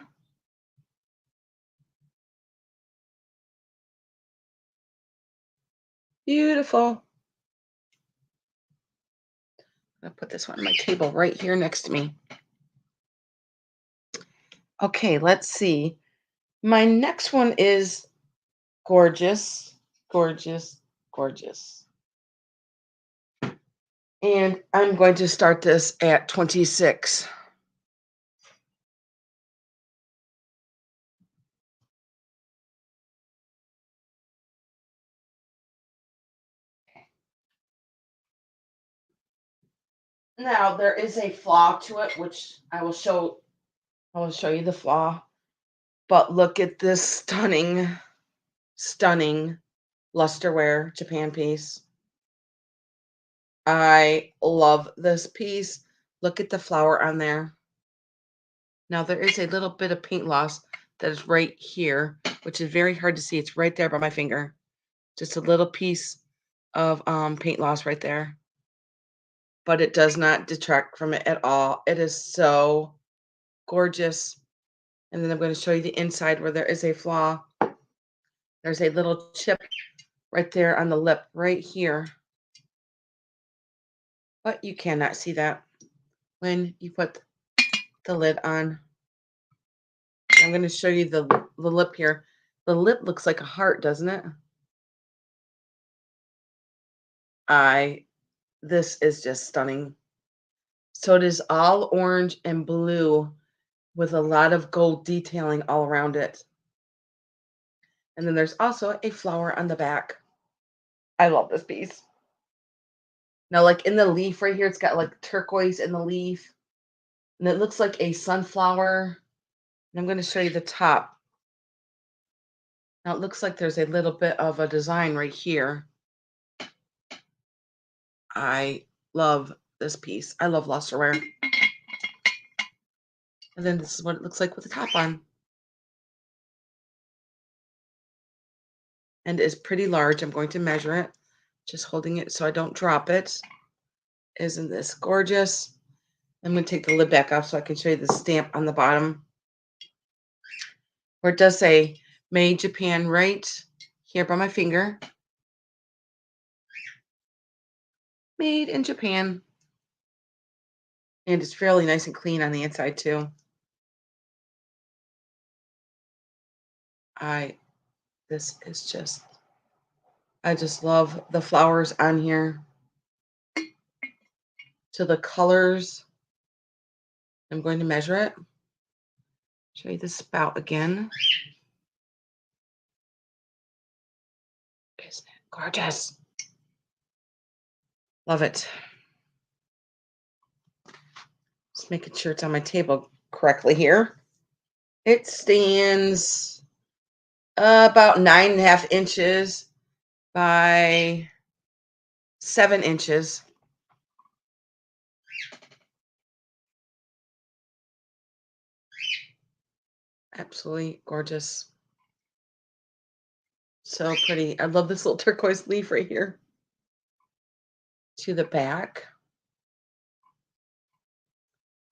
Beautiful. I'll put this one on my table right here next to me. Okay, let's see. My next one is gorgeous, gorgeous, gorgeous. And I'm going to start this at 26. Now there is a flaw to it, which I will show you the flaw. But look at this stunning, stunning lusterware Japan piece. I love this piece. Look at the flower on there. Now there is a little bit of paint loss that is right here, which is very hard to see. It's right there by my finger. Just a little piece of paint loss right there. But it does not detract from it at all. It is so gorgeous. And then I'm going to show you the inside where there is a flaw. There's a little chip right there on the lip, right here. But you cannot see that when you put the lid on. I'm going to show you the lip here. The lip looks like a heart, doesn't it? This is just stunning. So it is all orange and blue with a lot of gold detailing all around it. And then there's also a flower on the back. I love this piece. Now, like in the leaf right here, it's got like turquoise in the leaf. And it looks like a sunflower. And I'm going to show you the top. Now it looks like there's a little bit of a design right here. I love this piece. I love lusterware. And then this is what it looks like with the top on. And it's pretty large. I'm going to measure it. Just holding it so I don't drop it. Isn't this gorgeous? I'm going to take the lid back off so I can show you the stamp on the bottom. Where it does say Made Japan right here by my finger. Made in Japan. And it's fairly nice and clean on the inside too. I just love the flowers on here. To the colors. I'm going to measure it. Show you the spout again. Isn't it gorgeous? Love it. Just making sure it's on my table correctly here. It stands about 9.5 inches by 7 inches. Absolutely gorgeous. So pretty. I love this little turquoise leaf right here to the back.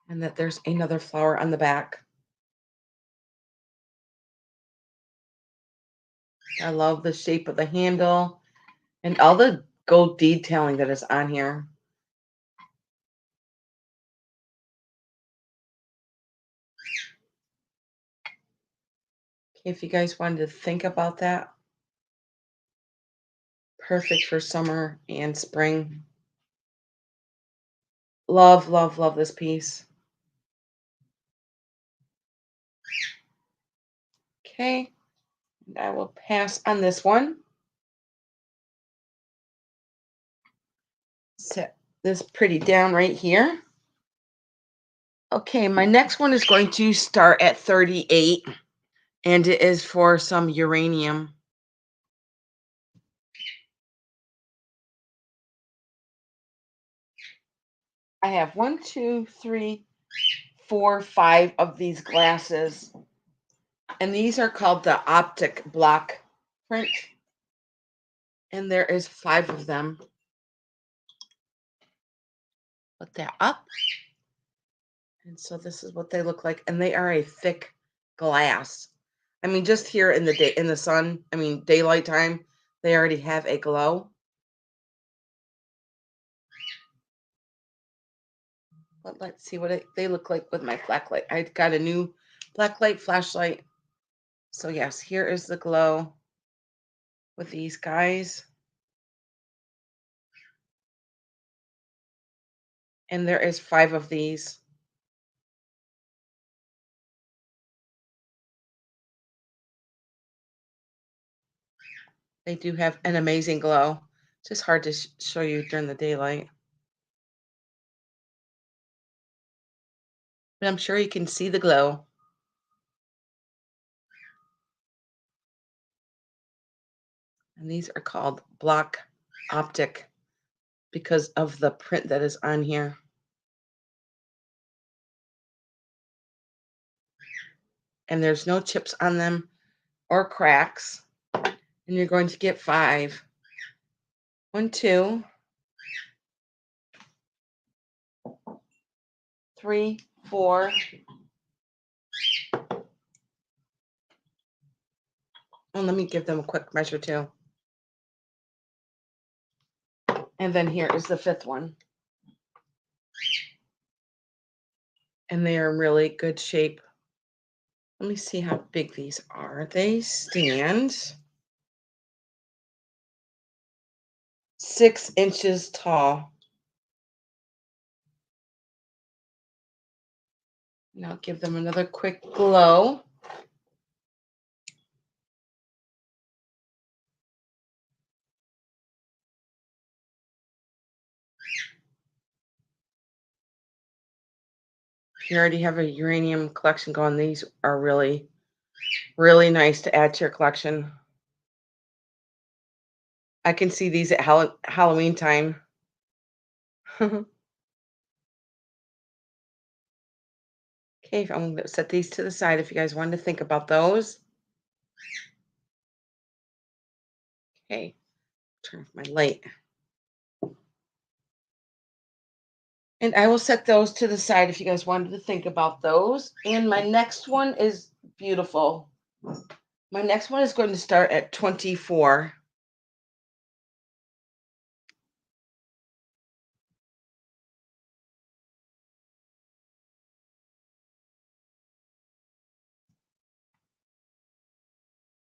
And that there's another flower on the back. I love the shape of the handle and all the gold detailing that is on here. If you guys wanted to think about that, perfect for summer and spring. Love, love, love this piece. Okay, and I will pass on this one. Set this pretty down right here. Okay, my next one is going to start at 38, and it is for some uranium. I have 1, 2, 3, 4, 5 of these glasses, and these are called the optic block print, and there is 5 of them. Put that up, and so this is what they look like, and they are a thick glass. I mean, just here in the day in the sun, I mean daylight time, they already have a glow. But let's see what they look like with my black light. I got a new black light flashlight. So yes, here is the glow with these guys. And there is 5 of these. They do have an amazing glow. It's just hard to show you during the daylight. But I'm sure you can see the glow. And these are called block optic because of the print that is on here. And there's no chips on them or cracks. And you're going to get 5. 1, 2, 3, 4. And let me give them a quick measure too. And then here is the 5th one. And they are in really good shape. Let me see how big these are. They stand 6 inches tall. Now give them another quick glow. If you already have a uranium collection going, these are really, really nice to add to your collection. I can see these at Halloween time. Okay, I'm going to set these to the side if you guys wanted to think about those. Okay, turn off my light. And I will set those to the side if you guys wanted to think about those. And my next one is beautiful. My next one is going to start at 24.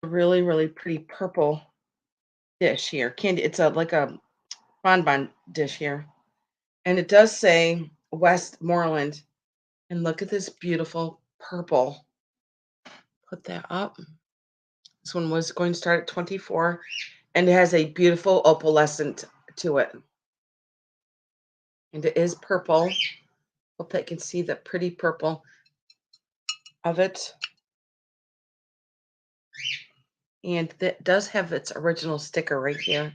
Really, really pretty purple dish here. Candy, it's like a bonbon dish here. And it does say Westmoreland. And look at this beautiful purple. Put that up. This one was going to start at 24. And it has a beautiful opalescent to it. And it is purple. Hope I can see the pretty purple of it. And that does have its original sticker right here,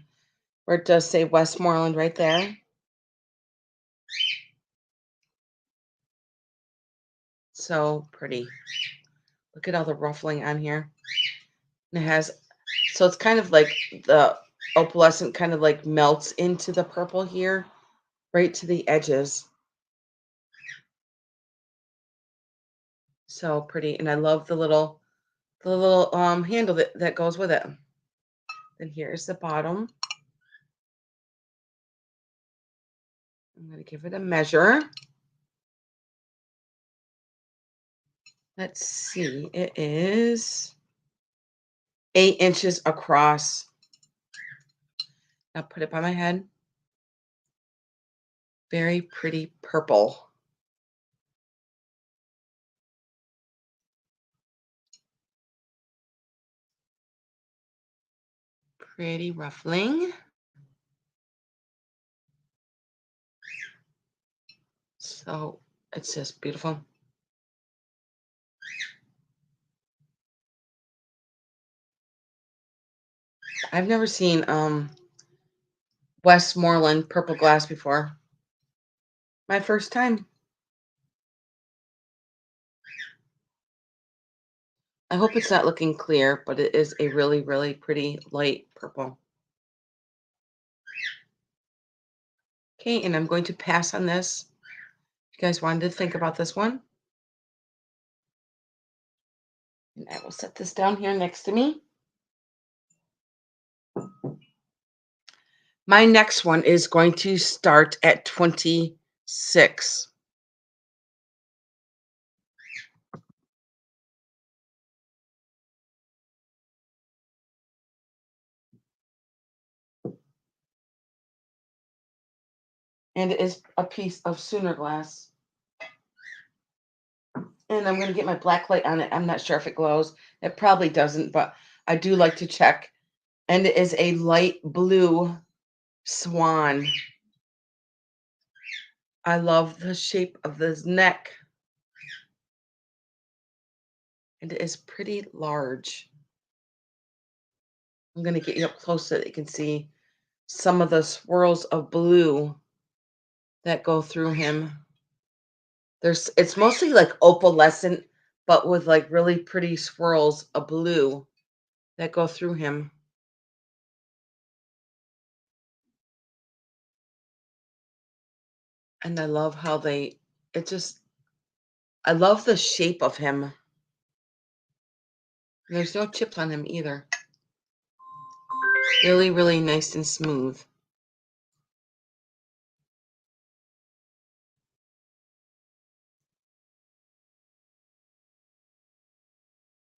where it does say Westmoreland right there. So pretty. Look at all the ruffling on here. And it has, so it's kind of like the opalescent kind of like melts into the purple here, right to the edges. So pretty. And I love the little handle that goes with it. Then here's the bottom. I'm going to give it a measure. Let's see. It is 8 inches across. I'll put it by my head. Very pretty purple. Pretty ruffling. So it's just beautiful. I've never seen Westmoreland purple glass before. My first time. I hope it's not looking clear, but it is a really, really pretty light purple. Okay, and I'm going to pass on this. If you guys wanted to think about this one. And I will set this down here next to me. My next one is going to start at 26. And it is a piece of Sooner glass. And I'm going to get my black light on it. I'm not sure if it glows. It probably doesn't, but I do like to check. And it is a light blue swan. I love the shape of this neck. And it is pretty large. I'm going to get you up close so that you can see some of the swirls of blue that go through him. It's mostly like opalescent, but with like really pretty swirls of blue that go through him. And I love how I love the shape of him. There's no chips on him either. Really, really nice and smooth.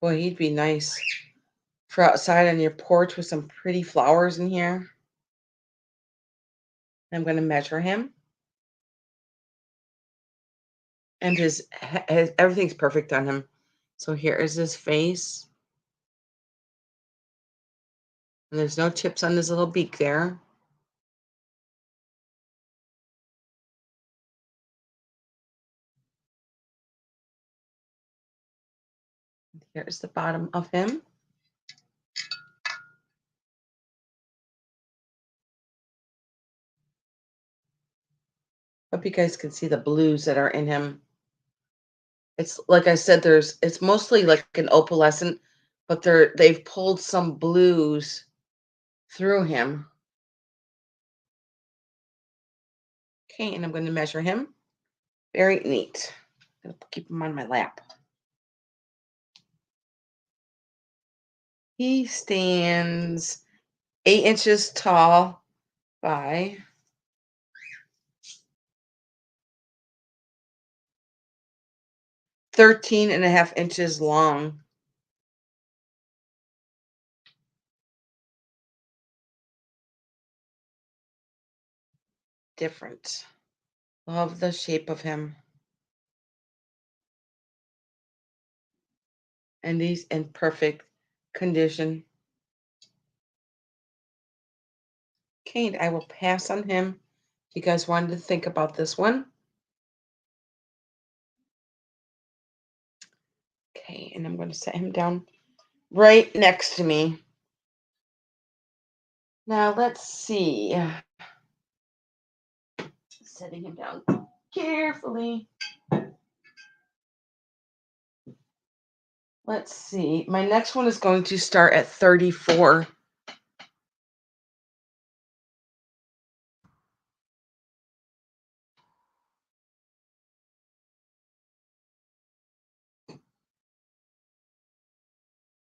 Boy, he'd be nice for outside on your porch with some pretty flowers in here. I'm going to measure him. And his everything's perfect on him. So here is his face. And there's no chips on his little beak there. Here's the bottom of him. Hope you guys can see the blues that are in him. It's like I said, it's mostly like an opalescent, but they've pulled some blues through him. Okay, and I'm going to measure him. Very neat. I'm going to keep him on my lap. He stands 8 inches tall by 13.5 inches long. Different. Love the shape of him. And he's in perfect condition. Okay, and I will pass on him. If you guys wanted to think about this one. Okay, and I'm going to set him down right next to me. Now let's see. Setting him down carefully. Let's see. My next one is going to start at 34.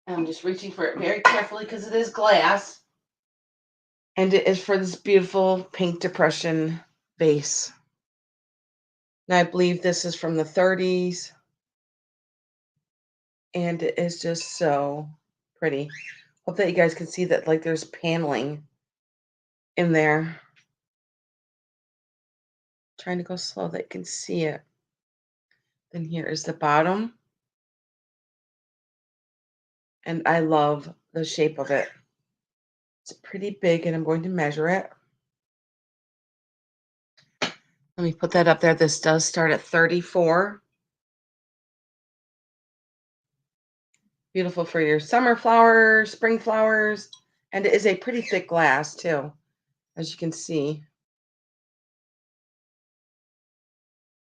I'm just reaching for it very carefully because it is glass. And it is for this beautiful pink depression vase. And I believe this is from the 30s. And it is just so pretty. Hope that you guys can see that like there's paneling in there. Trying to go slow that you can see it. Then here is the bottom. And I love the shape of it. It's pretty big and I'm going to measure it. Let me put that up there. This does start at 34. Beautiful for your summer flowers, spring flowers. And it is a pretty thick glass too, as you can see.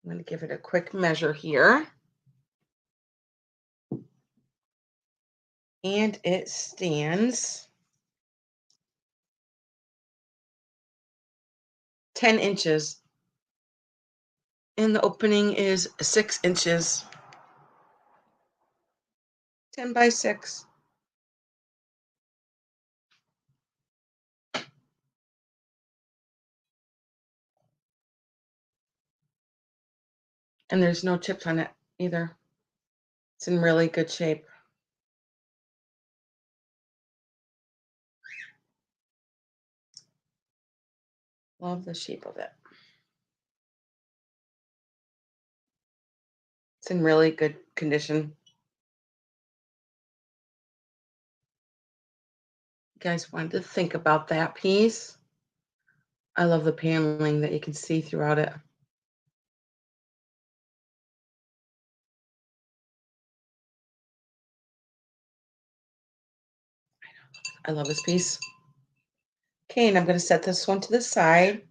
I'm going to give it a quick measure here. And it stands 10 inches. And the opening is 6 inches. 10 by 6. And there's no chips on it either. It's in really good shape. Love the shape of it. It's in really good condition. You guys wanted to think about that piece. I love the paneling that you can see throughout it. I love this piece. Okay, and I'm going to set this one to the side.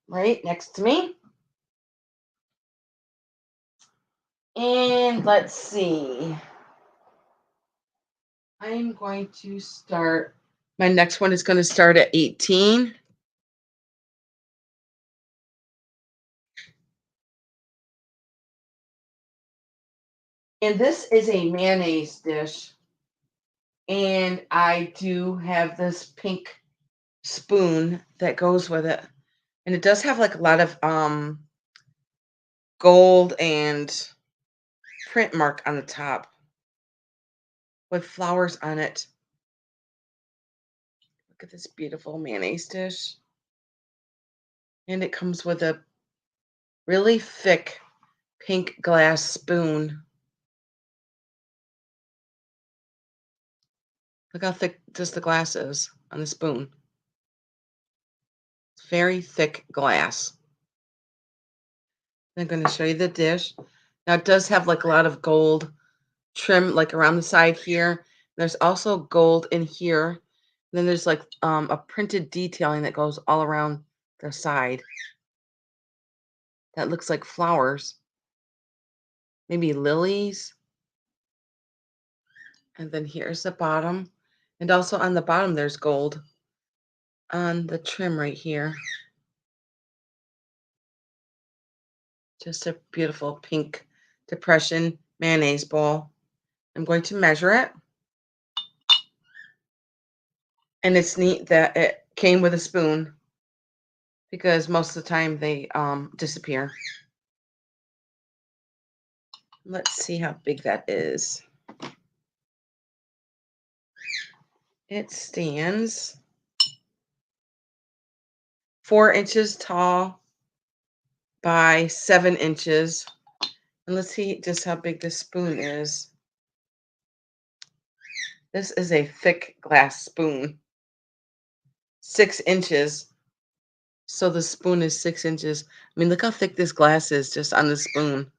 Right next to me. And let's see. I'm going to start. My next one is going to start at 18. And this is a mayonnaise dish. And I do have this pink spoon that goes with it. And it does have like a lot of gold and print mark on the top with flowers on it. Look at this beautiful mayonnaise dish. And it comes with a really thick pink glass spoon. Look how thick just the glass is on the spoon. It's very thick glass. I'm going to show you the dish. Now it does have like a lot of gold trim like around the side here. There's also gold in here. And then there's like a printed detailing that goes all around the side. That looks like flowers. Maybe lilies. And then here's the bottom. And also on the bottom there's gold on the trim right here. Just a beautiful pink depression mayonnaise bowl. I'm going to measure it. And it's neat that it came with a spoon because most of the time they disappear. Let's see how big that is. It stands 4 inches tall by 7 inches. And let's see just how big this spoon is. This is a thick glass spoon. 6 inches. So the spoon is 6 inches. I mean, look how thick this glass is just on the spoon.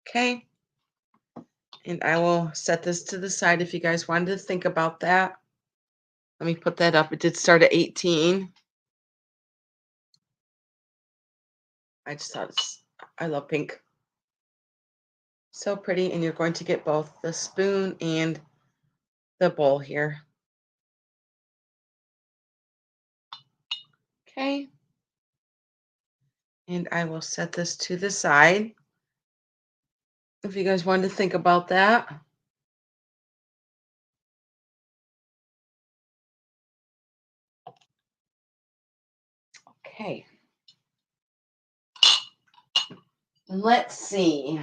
Okay. And I will set this to the side if you guys wanted to think about that. Let me put that up. It did start at 18. I just thought I love pink. So pretty. And you're going to get both the spoon and the bowl here. Okay. And I will set this to the side. If you guys wanted to think about that. Okay. Let's see.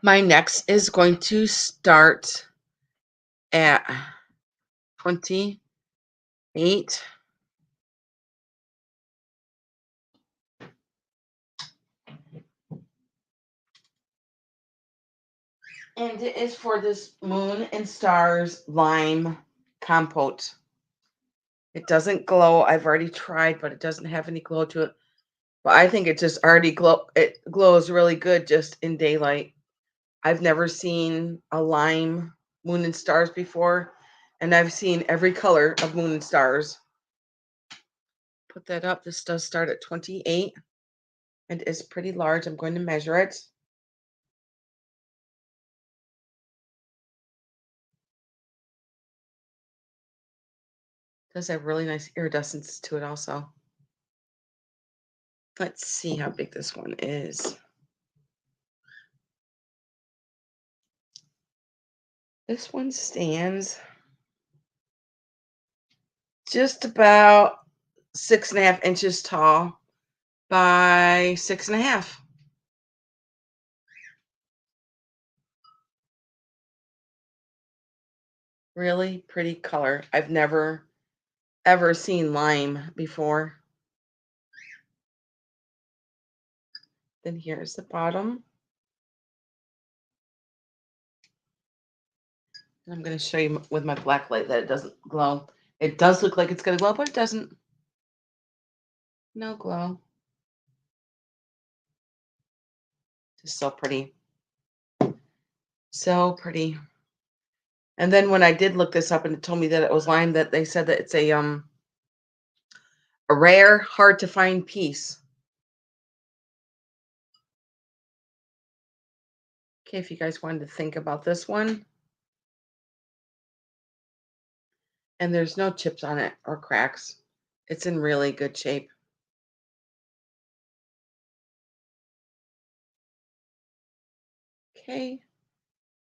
My next is going to start at 28. And it is for this Moon and Stars lime compote. It doesn't glow. I've already tried, but it doesn't have any glow to it. But I think it just already it glows really good just in daylight. I've never seen a lime Moon and Stars before, and I've seen every color of Moon and Stars. Put that up. This does start at 28 and is pretty large. I'm going to measure it. Does have really nice iridescence to it also. Let's see how big this one is. This one stands just about 6.5 inches tall by 6.5. Really pretty color. I've never ever seen lime before. Then here's the bottom. I'm going to show you with my black light that it doesn't glow. It does look like it's going to glow, but it doesn't. No glow. Just so pretty. So pretty. And then when I did look this up and it told me that it was lime, that they said that it's a rare, hard to find piece. Okay, if you guys wanted to think about this one. And there's no chips on it or cracks. It's in really good shape. Okay,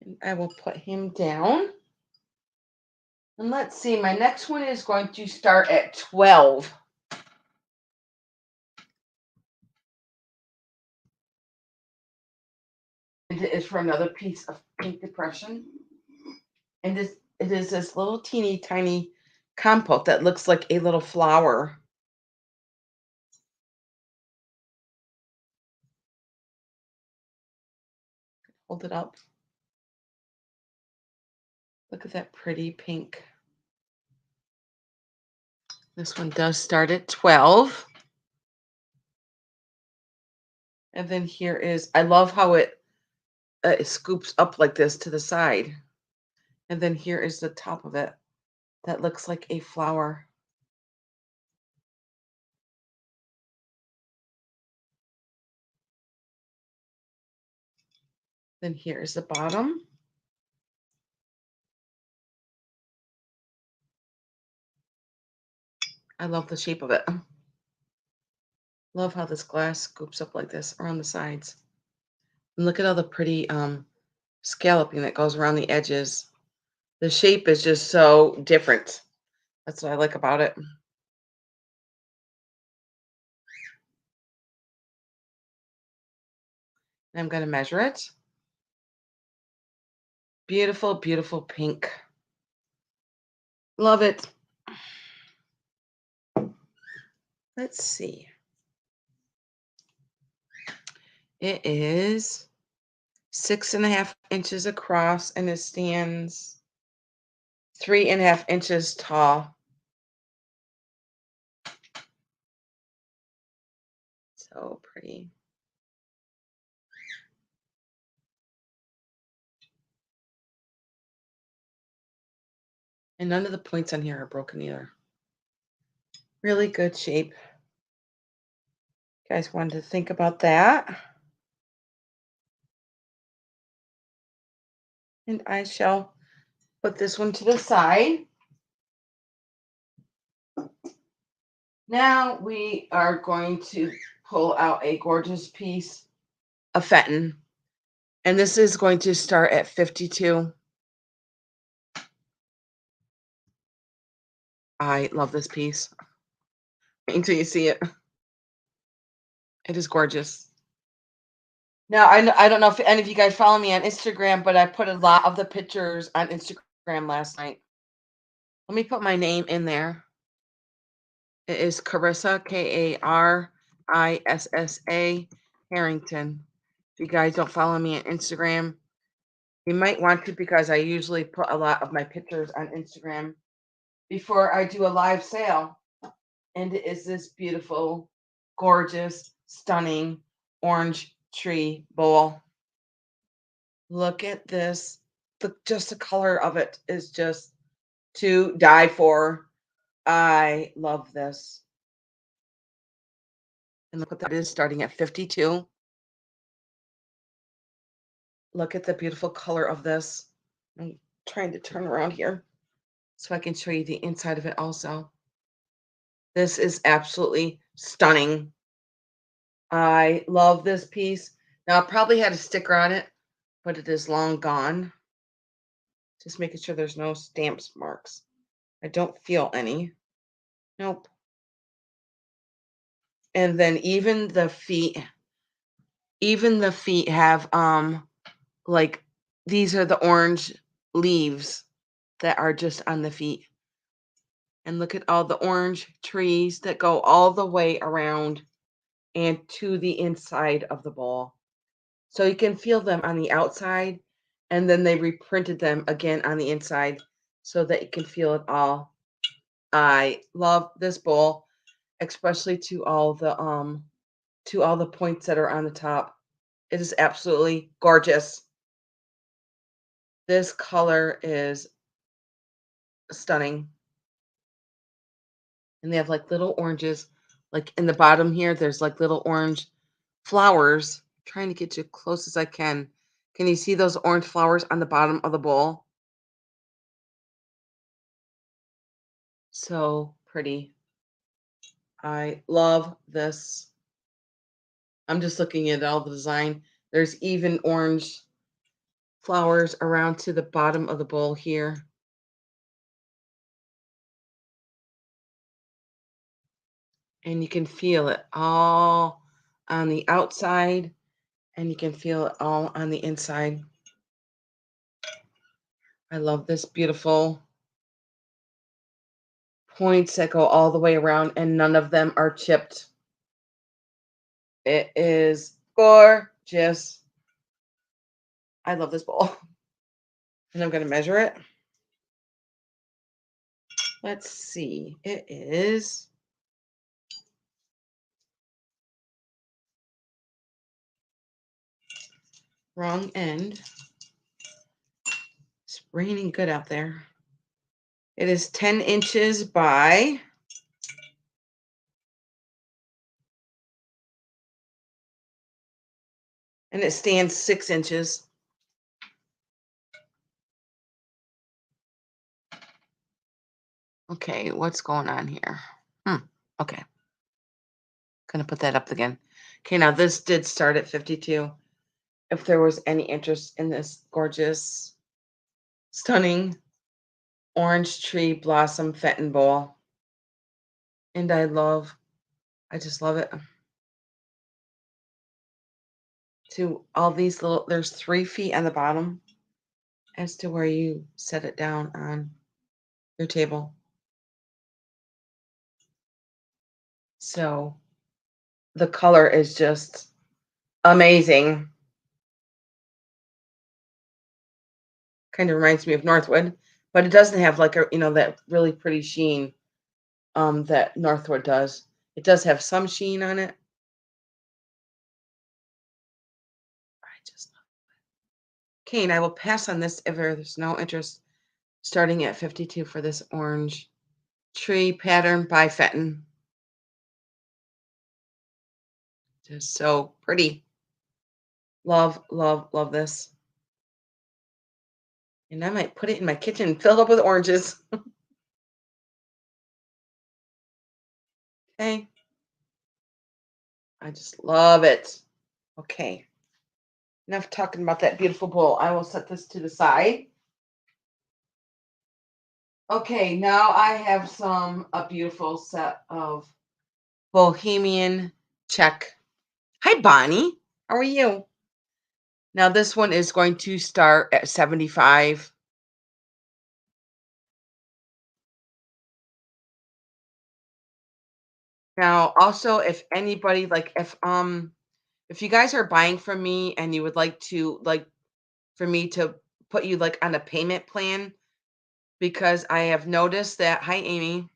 and I will put him down. And let's see, my next one is going to start at 12. And it is for another piece of pink depression. And it is this little teeny tiny compote that looks like a little flower. Hold it up. Look at that pretty pink. This one does start at 12. And then here is, I love how it scoops up like this to the side. And then here is the top of it that looks like a flower. Then here is the bottom. I love the shape of it. Love how this glass scoops up like this around the sides. And look at all the pretty scalloping that goes around the edges. The shape is just so different. That's what I like about it. And I'm going to measure it. Beautiful, beautiful pink. Love it. Let's see. It is 6.5 inches across and it stands 3.5 inches tall. So pretty. And none of the points on here are broken either. Really good shape. You guys wanted to think about that. And I shall put this one to the side. Now we are going to pull out a gorgeous piece of Fenton. And this is going to start at 52. I love this piece. Wait until you see it. It is gorgeous. Now, I don't know if any of you guys follow me on Instagram, but I put a lot of the pictures on Instagram last night. Let me put my name in there. It is Carissa, Karissa Harrington. If you guys don't follow me on Instagram, you might want to because I usually put a lot of my pictures on Instagram before I do a live sale. And it is this beautiful, gorgeous, stunning orange tree bowl. Look at this. Just the color of it is just to die for. I love this. And look what that is starting at 52. Look at the beautiful color of this. I'm trying to turn around here so I can show you the inside of it also. This is absolutely stunning. I love this piece. Now, it probably had a sticker on it, but it is long gone. Just making sure there's no stamps marks. I don't feel any. Nope. And then even the feet have like these are the orange leaves that are just on the feet. And look at all the orange trees that go all the way around and to the inside of the bowl. So you can feel them on the outside, and then they reprinted them again on the inside so that you can feel it all. I love this bowl, especially to all the points that are on the top. It is absolutely gorgeous. This color is stunning. And they have like little oranges, like in the bottom here, there's like little orange flowers. Trying to get you close as I can. Can you see those orange flowers on the bottom of the bowl? So pretty. I love this. I'm just looking at all the design. There's even orange flowers around to the bottom of the bowl here. And you can feel it all on the outside, and you can feel it all on the inside. I love this beautiful points that go all the way around, and none of them are chipped. It is gorgeous. I love this bowl. And I'm going to measure it. Let's see. It is wrong end. It's raining good out there. It is 10 inches by and it stands 6 inches. Okay, what's going on here? Okay. Gonna put that up again. Okay, now this did start at 52. If there was any interest in this gorgeous, stunning orange tree blossom Fenton bowl. And I just love it. To all these little, there's 3 feet on the bottom as to where you set it down on your table. So the color is just amazing. Kind of reminds me of Northwood, but it doesn't have like that really pretty sheen that Northwood does. It does have some sheen on it. I just love it. Okay, and I will pass on this if there's no interest starting at 52 for this orange tree pattern by Fenton. Just so pretty. Love, love, love this. And I might put it in my kitchen, fill it up with oranges. Okay. I just love it. Okay. Enough talking about that beautiful bowl. I will set this to the side. Okay, now I have a beautiful set of Bohemian check. Hi, Bonnie. How are you? Now this one is going to start at 75. Now, also, if anybody like if you guys are buying from me and you would like to for me to put you like on a payment plan, because I have noticed that, hi Amy,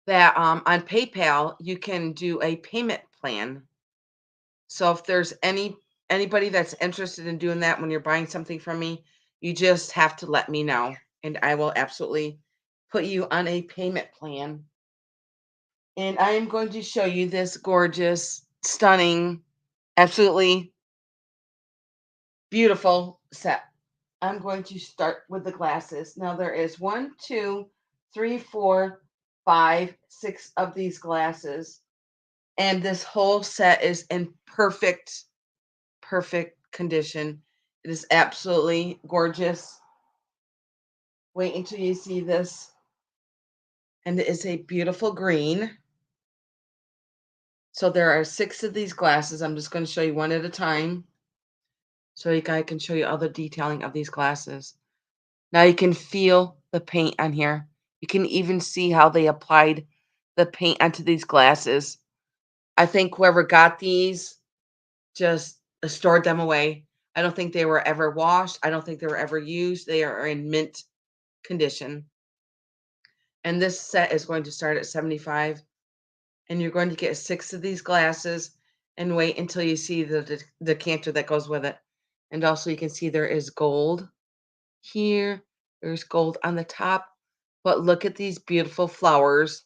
that on PayPal you can do a payment plan. So if there's anybody that's interested in doing that when you're buying something from me, you just have to let me know and I will absolutely put you on a payment plan. And I am going to show you this gorgeous, stunning, absolutely beautiful set. I'm going to start with the glasses. Now there is one, two, three, four, five, six of these glasses. And this whole set is in perfect, perfect condition. It is absolutely gorgeous. Wait until you see this. And it is a beautiful green. So there are six of these glasses. I'm just going to show you one at a time so you guys can show you all the detailing of these glasses. Now you can feel the paint on here. You can even see how they applied the paint onto these glasses. I think whoever got these just stored them away. I don't think they were ever washed. I don't think they were ever used. They are in mint condition. And this set is going to start at 75. And you're going to get six of these glasses and wait until you see the decanter that goes with it. And also you can see there is gold here. There's gold on the top. But look at these beautiful flowers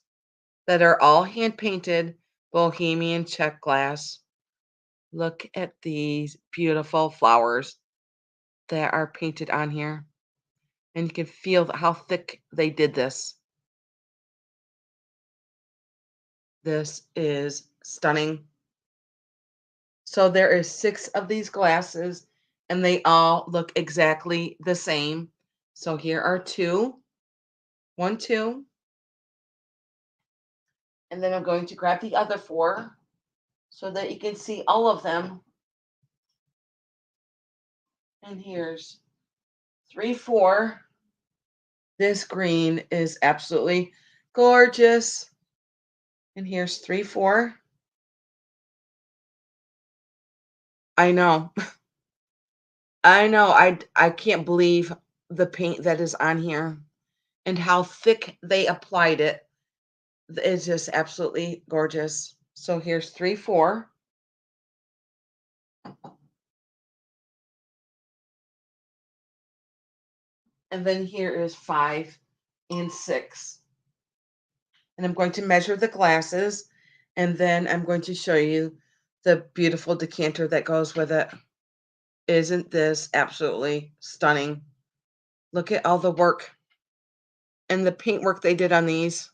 that are all hand painted Bohemian check glass. Look at these beautiful flowers that are painted on here. And you can feel how thick they did this. This is stunning. So there is six of these glasses and they all look exactly the same. So here are two, one, two, and then I'm going to grab the other four so that you can see all of them. And here's three, four. This green is absolutely gorgeous. And here's three, four. I know. I know. I can't believe the paint that is on here and how thick they applied it. It's just absolutely gorgeous. So here's three, four. And then here is five and six. And I'm going to measure the glasses. And then I'm going to show you the beautiful decanter that goes with it. Isn't this absolutely stunning? Look at all the work and the paint work they did on these.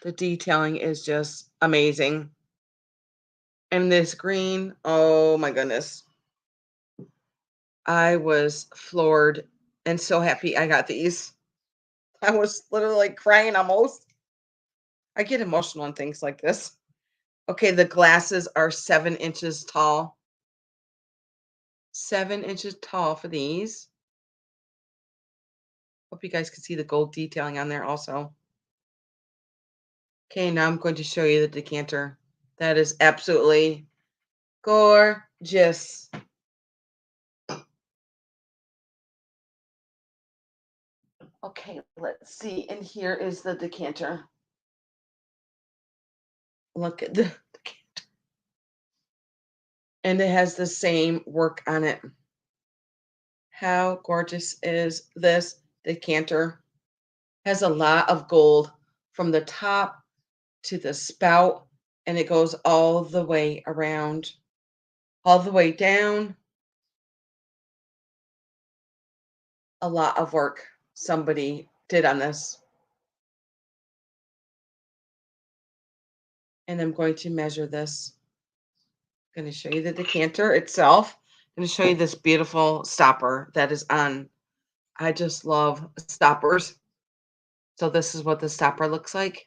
The detailing is just amazing. And this green, oh my goodness. I was floored and so happy I got these. I was literally like crying almost. I get emotional on things like this. Okay, the glasses are 7 inches tall. 7 inches tall for these. Hope you guys can see the gold detailing on there also. Okay, now I'm going to show you the decanter. That is absolutely gorgeous. Okay, let's see. And here is the decanter. Look at the decanter. And it has the same work on it. How gorgeous is this decanter? Has a lot of gold from the top to the spout and it goes all the way around, all the way down. A lot of work somebody did on this. And I'm going to measure this. I'm going to show you the decanter itself. I'm going to show you this beautiful stopper that is on. I just love stoppers. So this is what the stopper looks like.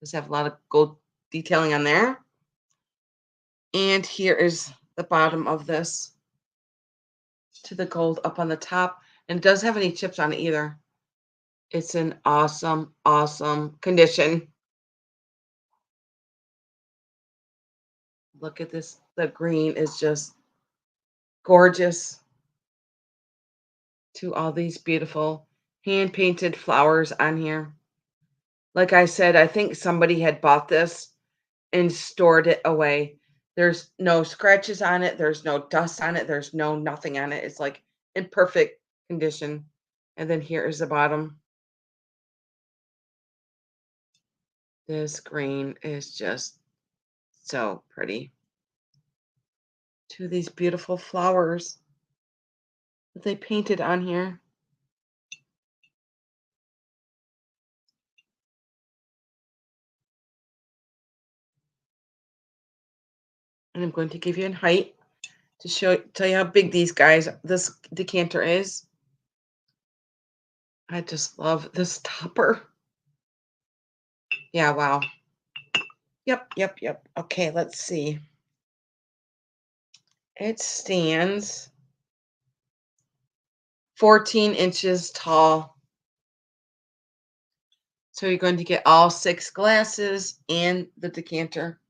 Does have a lot of gold detailing on there. And here is the bottom of this to the gold up on the top. And it doesn't have any chips on it either. It's in awesome, awesome condition. Look at this. The green is just gorgeous to all these beautiful hand painted flowers on here. Like I said, I think somebody had bought this and stored it away. There's no scratches on it. There's no dust on it. There's no nothing on it. It's like in perfect condition. And then here is the bottom. This green is just so pretty. To these beautiful flowers that they painted on here. And I'm going to give you in height to tell you how big this decanter is. I just love this topper. Yeah, wow. Yep. Okay, let's see. It stands 14 inches tall. So you're going to get all 6 glasses and the decanter.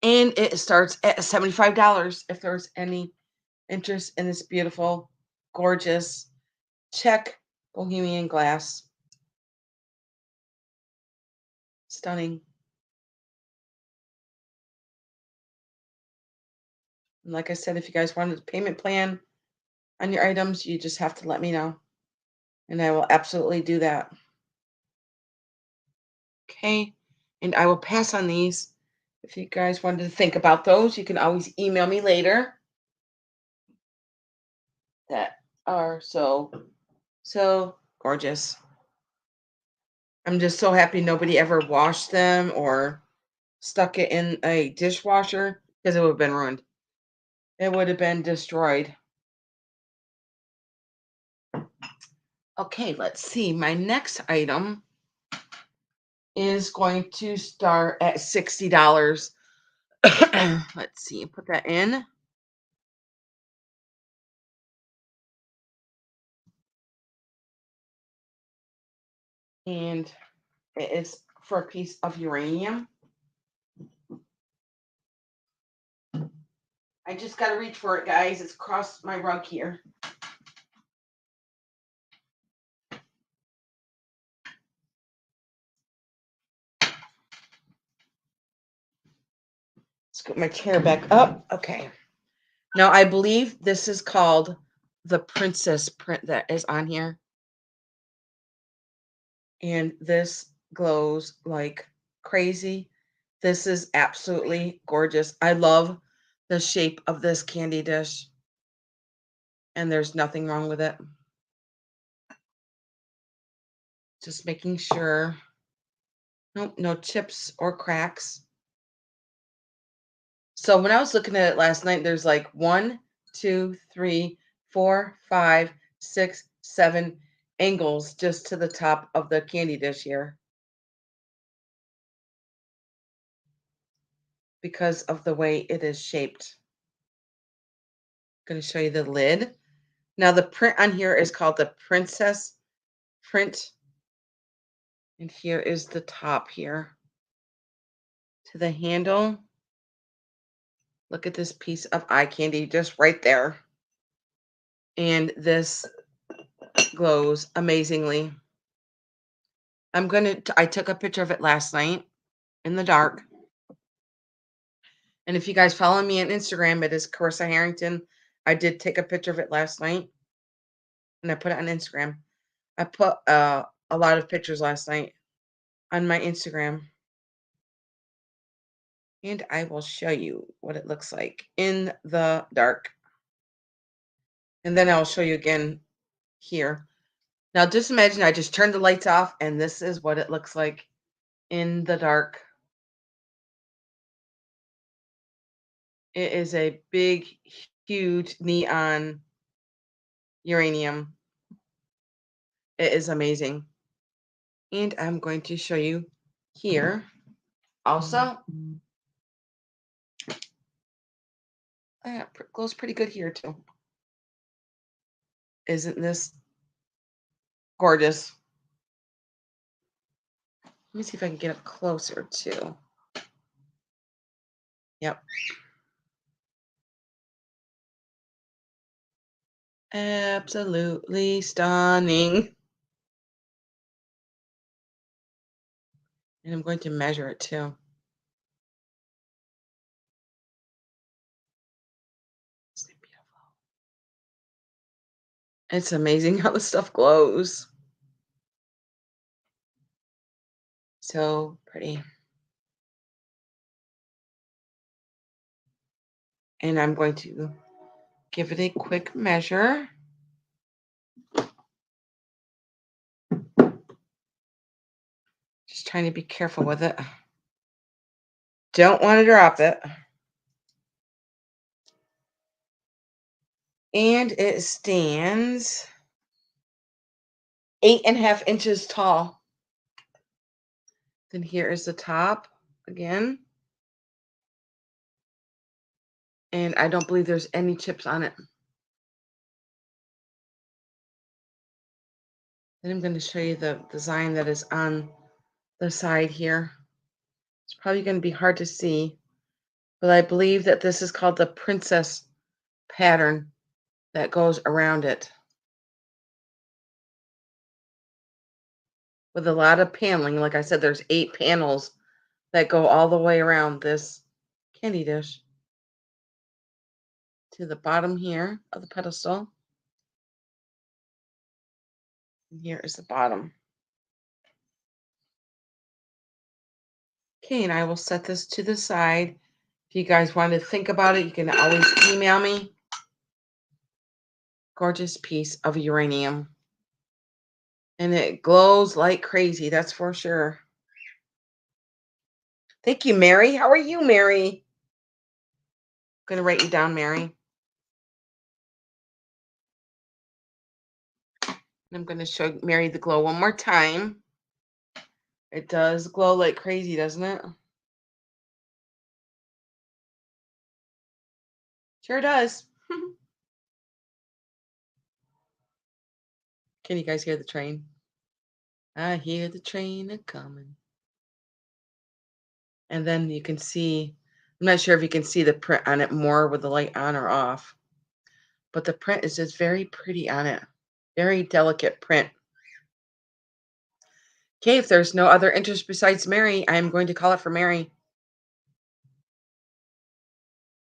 And it starts at $75 if there's any interest in this beautiful, gorgeous Czech Bohemian glass. Stunning. And like I said, if you guys wanted a payment plan on your items, you just have to let me know. And I will absolutely do that. Okay. And I will pass on these. If you guys wanted to think about those, you can always email me later. That are so gorgeous. I'm just so happy nobody ever washed them or stuck it in a dishwasher because it would have been ruined. It would have been destroyed. Okay, let's see. My next item is going to start at $60. Let's see, put that in. And it is for a piece of uranium. I just got to reach for it, guys. It's across my rug here. Scoot my chair back up. Okay. Now, I believe this is called the princess print that is on here. And this glows like crazy. This is absolutely gorgeous. I love the shape of this candy dish. And there's nothing wrong with it. Just making sure. Nope, no chips or cracks. So when I was looking at it last night, there's like 1, 2, 3, 4, 5, 6, 7 angles just to the top of the candy dish here because of the way it is shaped. I'm going to show you the lid. Now the print on here is called the princess print. And here is the top here to the handle. Look at this piece of eye candy just right there. And this glows amazingly. I took a picture of it last night in the dark. And if you guys follow me on Instagram, it is Carissa Harrington. I did take a picture of it last night and I put it on Instagram. I put a lot of pictures last night. on my Instagram. And I will show you what it looks like in the dark. And then I'll show you again here. Now just imagine I just turned the lights off and this is what it looks like in the dark. It is a big, huge neon uranium. It is amazing. And I'm going to show you here also. Yeah, glows pretty good here too. Isn't this gorgeous? Let me see if I can get up closer too. Yep. Absolutely stunning. And I'm going to measure it too. Isn't it beautiful? It's amazing how the stuff glows. So pretty. And I'm going to give it a quick measure. Just trying to be careful with it. Don't want to drop it. And it stands 8.5 inches tall. Then here is the top again. And I don't believe there's any chips on it. Then I'm going to show you the design that is on the side here. It's probably going to be hard to see, but I believe that this is called the princess pattern that goes around it. With a lot of paneling. Like I said, there's 8 panels that go all the way around this candy dish to the bottom here of the pedestal. And here is the bottom. Okay, and I will set this to the side. If you guys want to think about it, you can always email me. Gorgeous piece of uranium. And it glows like crazy, that's for sure. Thank you, Mary. How are you, Mary? I'm going to write you down, Mary. I'm going to show Mary the glow one more time. It does glow like crazy, doesn't it? Sure does. Can you guys hear the train? I hear the train a-coming. And then you can see, I'm not sure if you can see the print on it more with the light on or off, but the print is just very pretty on it. Very delicate print. Okay, if there's no other interest besides Mary, I'm going to call it for Mary.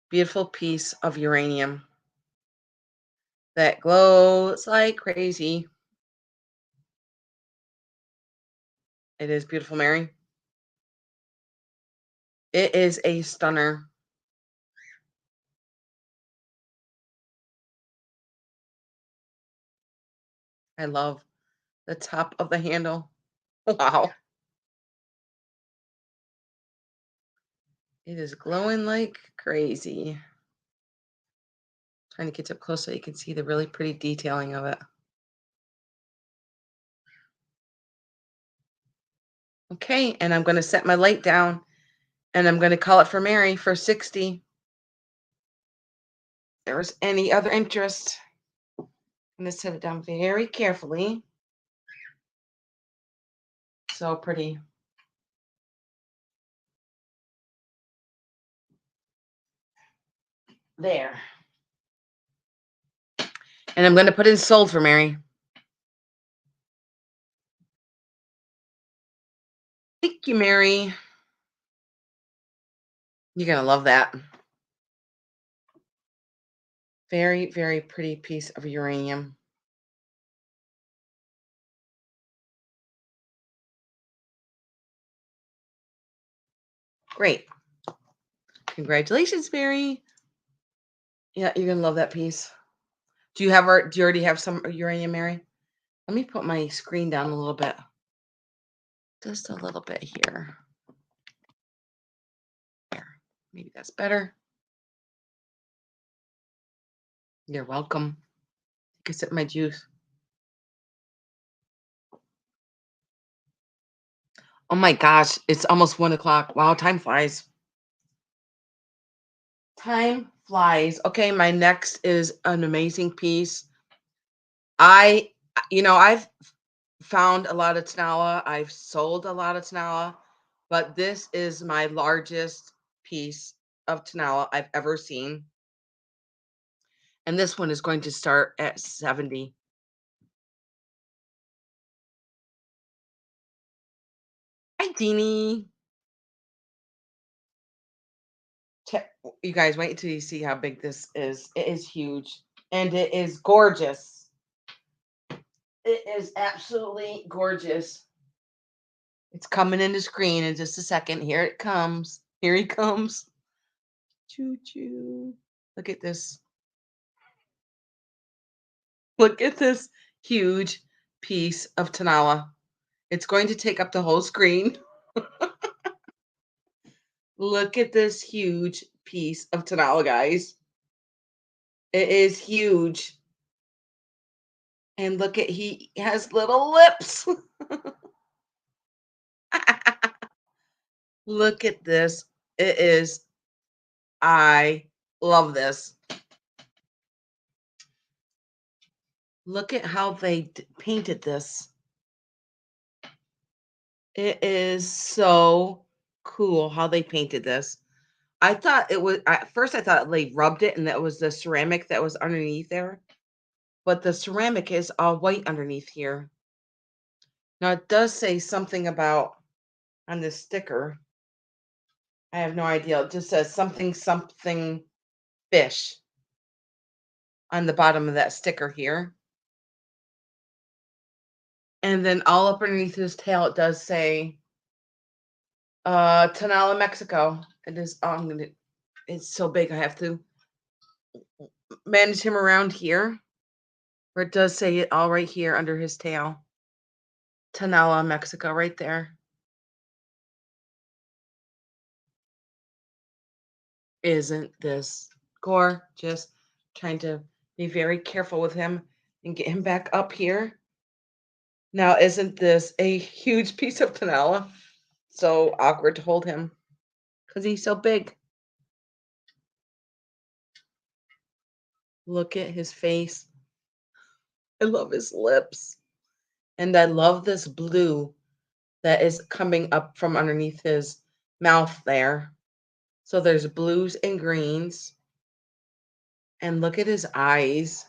Beautiful piece of uranium that glows like crazy. It is beautiful, Mary. It is a stunner. I love the top of the handle. Wow. It is glowing like crazy. Trying to get up close so you can see the really pretty detailing of it. Okay, and I'm going to set my light down and I'm going to call it for Mary for 60. If there's any other interest, I'm going to set it down very carefully. So pretty. There. And I'm going to put in sold for Mary. Thank you, Mary. You're going to love that. Very, very pretty piece of uranium. Great. Congratulations, Mary. Yeah, you're gonna love that piece. Do you already have some uranium, Mary? Let me put my screen down a little bit. Just a little bit here. There. Maybe that's better. You're welcome. Take a sip of my juice. Oh my gosh, it's almost 1 o'clock. Wow, time flies. Time flies. Okay, my next is an amazing piece. I, I've found a lot of Tanawa. I've sold a lot of Tanawa, but this is my largest piece of Tanawa I've ever seen. And this one is going to start at 70. Hi, Deanie. You guys, wait until you see how big this is. It is huge and it is gorgeous. It is absolutely gorgeous. It's coming in the screen in just a second. Here it comes. Here he comes. Choo choo. Look at this. Look at this huge piece of Tanawa. It's going to take up the whole screen. Look at this huge piece of Tanawa, guys. It is huge. And look at, he has little lips. Look at this. It is, I love this. Look at how they painted this. It is so cool how they painted this. I thought it was, at first I thought they rubbed it and that was the ceramic that was underneath there, but the ceramic is all white underneath here. Now it does say something about on this sticker. I have no idea. It just says something something fish on the bottom of that sticker here. And then all up underneath his tail it does say Tonala, Mexico. It is it's so big I have to manage him around here. Where it does say it all right here under his tail. Tonala, Mexico, right there. Isn't this gorgeous? Trying to be very careful with him and get him back up here. Now, isn't this a huge piece of Tonala? So awkward to hold him because he's so big. Look at his face. I love his lips. And I love this blue that is coming up from underneath his mouth there. So there's blues and greens. And look at his eyes.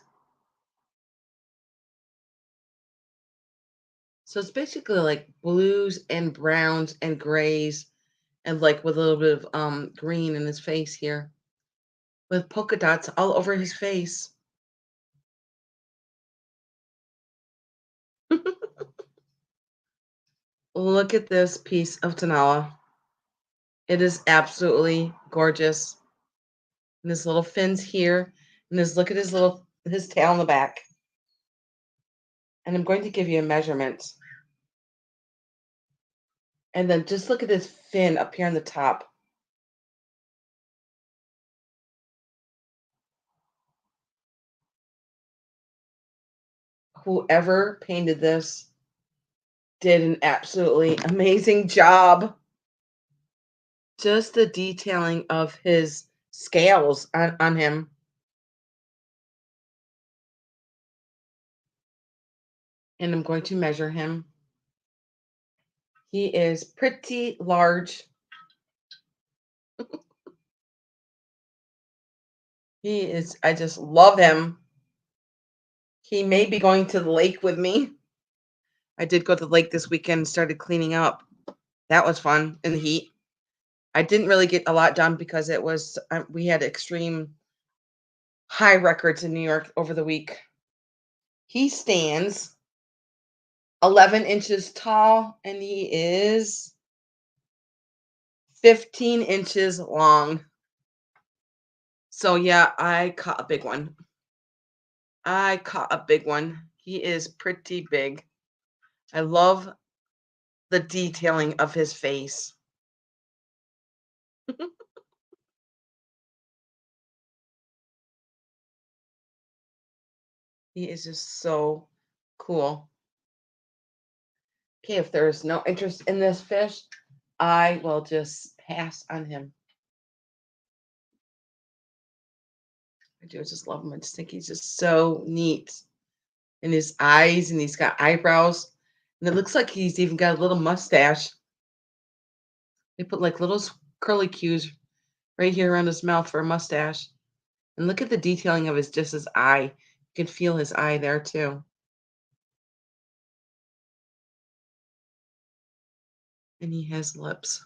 So it's basically like blues and browns and grays and like with a little bit of green in his face here with polka dots all over his face. Look at this piece of Tanala. It is absolutely gorgeous. And his little fins here, and look at his tail on the back. And I'm going to give you a measurement. And then just look at this fin up here on the top. Whoever painted this did an absolutely amazing job. Just the detailing of his scales on him. And I'm going to measure him. He is pretty large. He is, I just love him. He may be going to the lake with me. I did go to the lake this weekend and started cleaning up. That was fun in the heat. I didn't really get a lot done because it was we had extreme high records in New York over the week. He stands 11 inches tall and he is 15 inches long. So yeah, I caught a big one. I caught a big one. He is pretty big. I love the detailing of his face. He is just so cool. Okay, if there's no interest in this fish, I will just pass on him. I do just love him. I just think he's just so neat. And his eyes, and he's got eyebrows. And it looks like he's even got a little mustache. They put like little curly cues right here around his mouth for a mustache. And look at the detailing of his eye. You can feel his eye there too. And he has lips.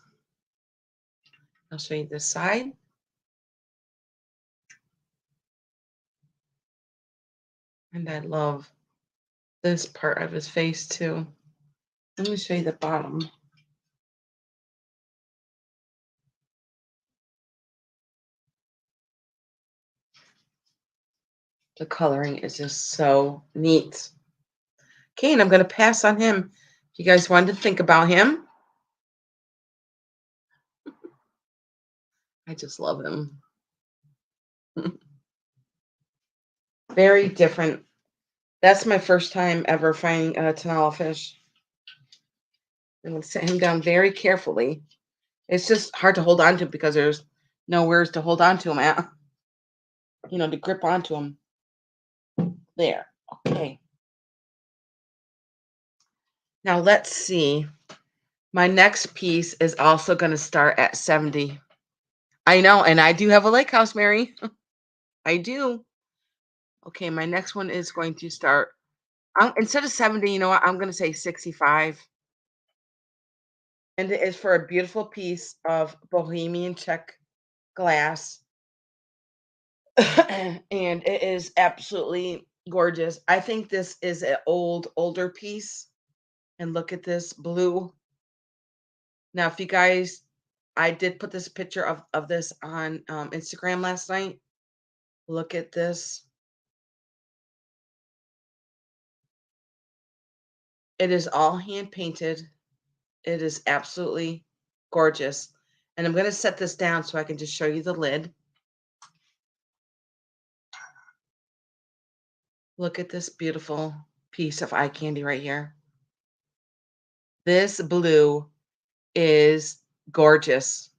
I'll show you this side. And I love this part of his face too. Let me show you the bottom. The coloring is just so neat. Okay, and I'm going to pass on him. If you guys wanted to think about him, I just love him. Very different. That's my first time ever finding a Tanala fish. I'm going to set him down very carefully. It's just hard to hold on to because there's nowhere to hold on to him at. To grip onto him. There. Okay. Now let's see. My next piece is also going to start at 70. I know, and I do have a lake house, Mary. I do. Okay, my next one is going to start. Instead of 70, you know what? I'm going to say 65. And it is for a beautiful piece of Bohemian Czech glass. And it is absolutely gorgeous. I think this is an older piece. And look at this blue. Now, if you guys, I did put this picture of this on Instagram last night. Look at this. It is all hand painted. It is absolutely gorgeous. And I'm going to set this down so I can just show you the lid. Look at this beautiful piece of eye candy right here. This blue is gorgeous.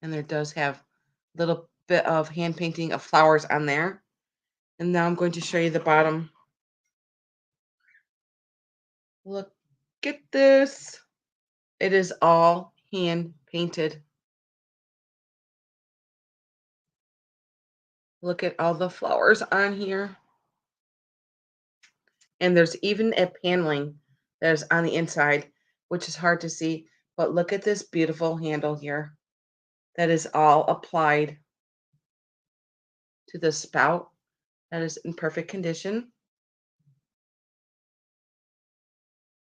And there does have a little bit of hand painting of flowers on there. And now I'm going to show you the bottom. Look at this. It is all hand painted. Look at all the flowers on here. And there's even a paneling that is on the inside, which is hard to see. But look at this beautiful handle here. That is all applied to the spout. That is in perfect condition.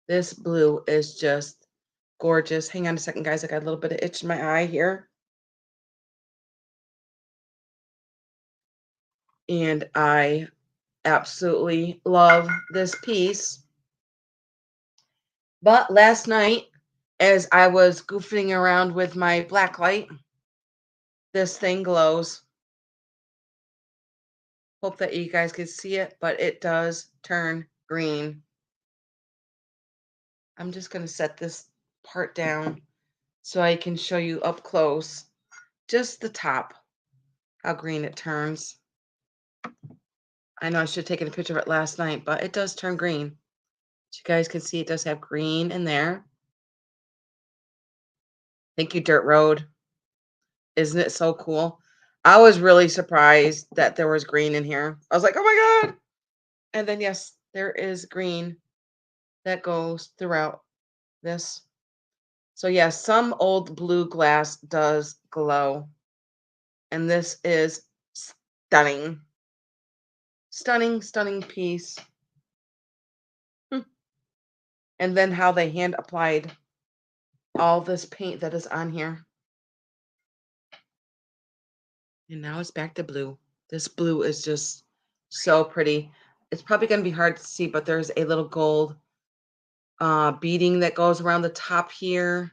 This blue is just gorgeous. Hang on a second, guys. I got a little bit of itch in my eye here. And I absolutely love this piece. But last night, as I was goofing around with my black light, this thing glows. Hope that you guys can see it, but it does turn green. I'm just going to set this part down so I can show you up close just the top, how green it turns. I know I should have taken a picture of it last night, but it does turn green. As you guys can see, it does have green in there. Thank you, Dirt Road. Isn't it so cool? I was really surprised that there was green in here. I was like, oh my God. And then, yes, there is green that goes throughout this. So, yes, some old blue glass does glow. And this is stunning. Stunning, stunning piece. and then how they hand applied all this paint that is on here. And now it's back to blue. This blue is just so pretty. It's probably going to be hard to see, but there's a little gold beading that goes around the top here.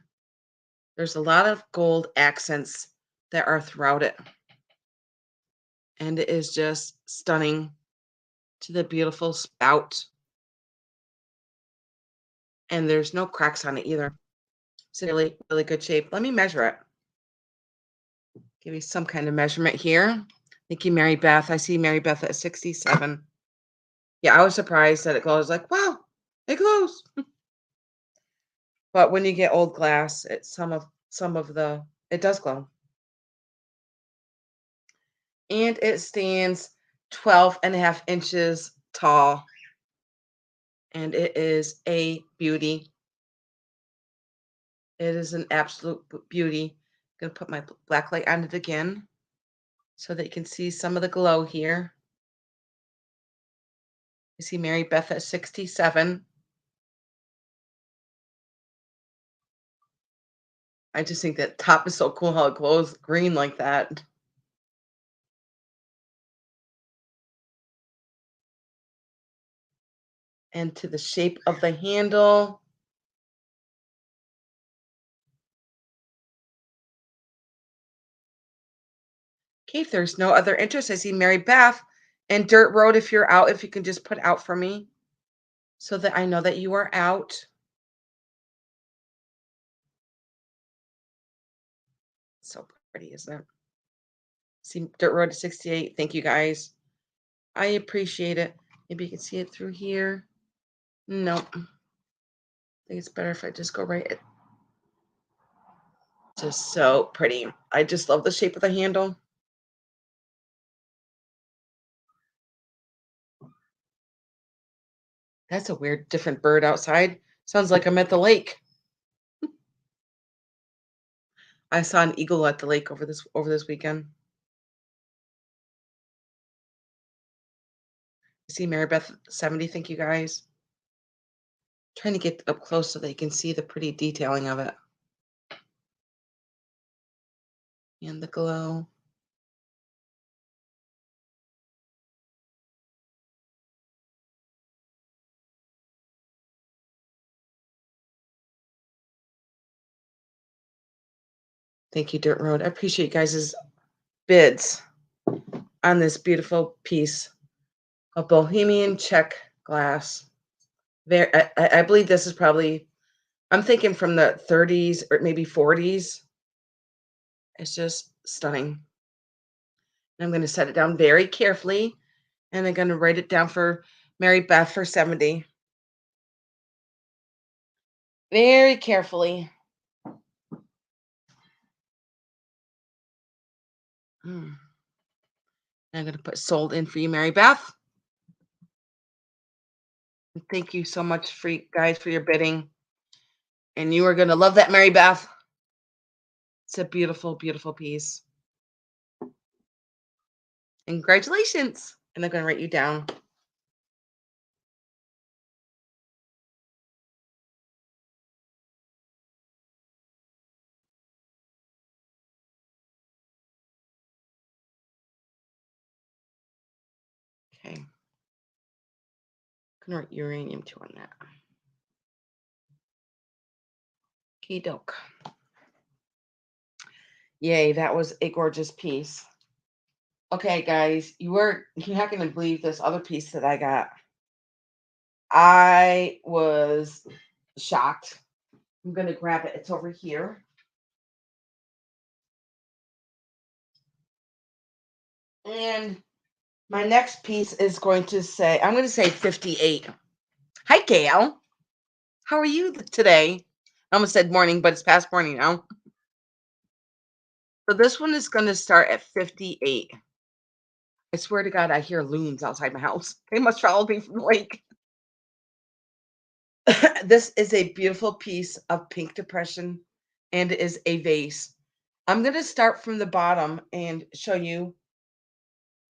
There's a lot of gold accents that are throughout it. And it is just stunning to the beautiful spout. And there's no cracks on it either. It's in really, really good shape. Let me measure it. Give you some kind of measurement here. Thank you, Mary Beth. I see Mary Beth at 67. Yeah, I was surprised that it glows. Like, wow, it glows. But when you get old glass, it's some of the it does glow. And it stands 12.5 inches tall. And it is a beauty. It is an absolute beauty. I'm going to put my black light on it again so that you can see some of the glow here. You see Mary Beth at 67. I just think that top is so cool how it glows green like that. And to the shape of the handle. Okay, if there's no other interest, I see Mary Beth and Dirt Road. If you're out, if you can just put out for me so that I know that you are out. So pretty, isn't it? See Dirt Road to 68. Thank you guys. I appreciate it. Maybe you can see it through here. Nope. I think it's better if I just go right. Just so pretty. I just love the shape of the handle. That's a weird, different bird outside. Sounds like I'm at the lake. I saw an eagle at the lake over this weekend. See Mary Beth 70. Thank you guys. Trying to get up close so they can see the pretty detailing of it and the glow. Thank you, Dirt Road. I appreciate you guys' bids on this beautiful piece of Bohemian Czech glass. I believe this is probably, I'm thinking from the 30s or maybe 40s. It's just stunning. I'm going to set it down very carefully, and I'm going to write it down for Mary Beth for 70. Very carefully. I'm going to put sold in for you, Mary Beth. And thank you so much for you guys for your bidding. And you are going to love that, Mary Beth. It's a beautiful, beautiful piece. Congratulations. And I'm going to write you down. Okay. I'm going to write uranium too on that. Okay, doke. Yay, that was a gorgeous piece. Okay, guys, you're not going to believe this other piece that I got. I was shocked. I'm going to grab it. It's over here. And my next piece is going to say, I'm going to say 58. Hi, Gail. How are you today? I almost said morning, but it's past morning now. So this one is going to start at 58. I swear to God, I hear loons outside my house. They must follow me from the lake. This is a beautiful piece of pink depression, and it is a vase. I'm going to start from the bottom and show you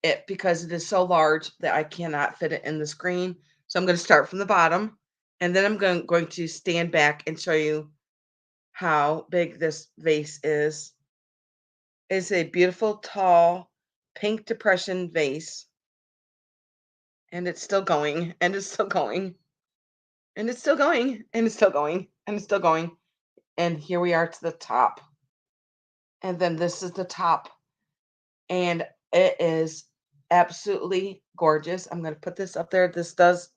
it because it is so large that I cannot fit it in the screen. So I'm going to start from the bottom And then I'm going to stand back and show you how big this vase is. It's a beautiful, tall, pink depression vase, and it's still going, and it's still going, and it's still going, and it's still going, and it's still going. And here we are to the top. And then this is the top, and it is absolutely gorgeous. I'm going to put this up there. This does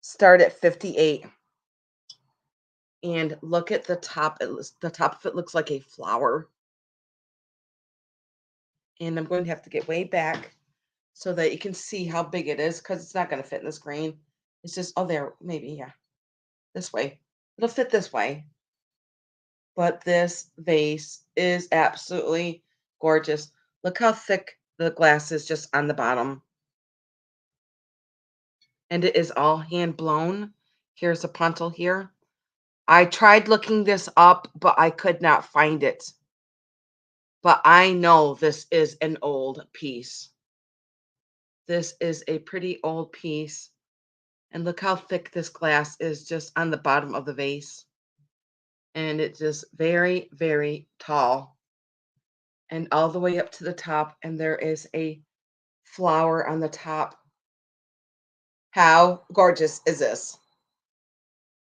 start at 58. And look at the top. The top of it looks like a flower. And I'm going to have to get way back so that you can see how big it is because it's not going to fit in the screen. It's just, oh, there, maybe, yeah, this way. It'll fit this way. But this vase is absolutely gorgeous. Look how thick the glass is just on the bottom. And it is all hand blown. Here's a puntal here. I tried looking this up, but I could not find it. But I know this is an old piece. This is a pretty old piece. And look how thick this glass is just on the bottom of the vase. And it's just very, very tall. And all the way up to the top. And there is a flower on the top. How gorgeous is this?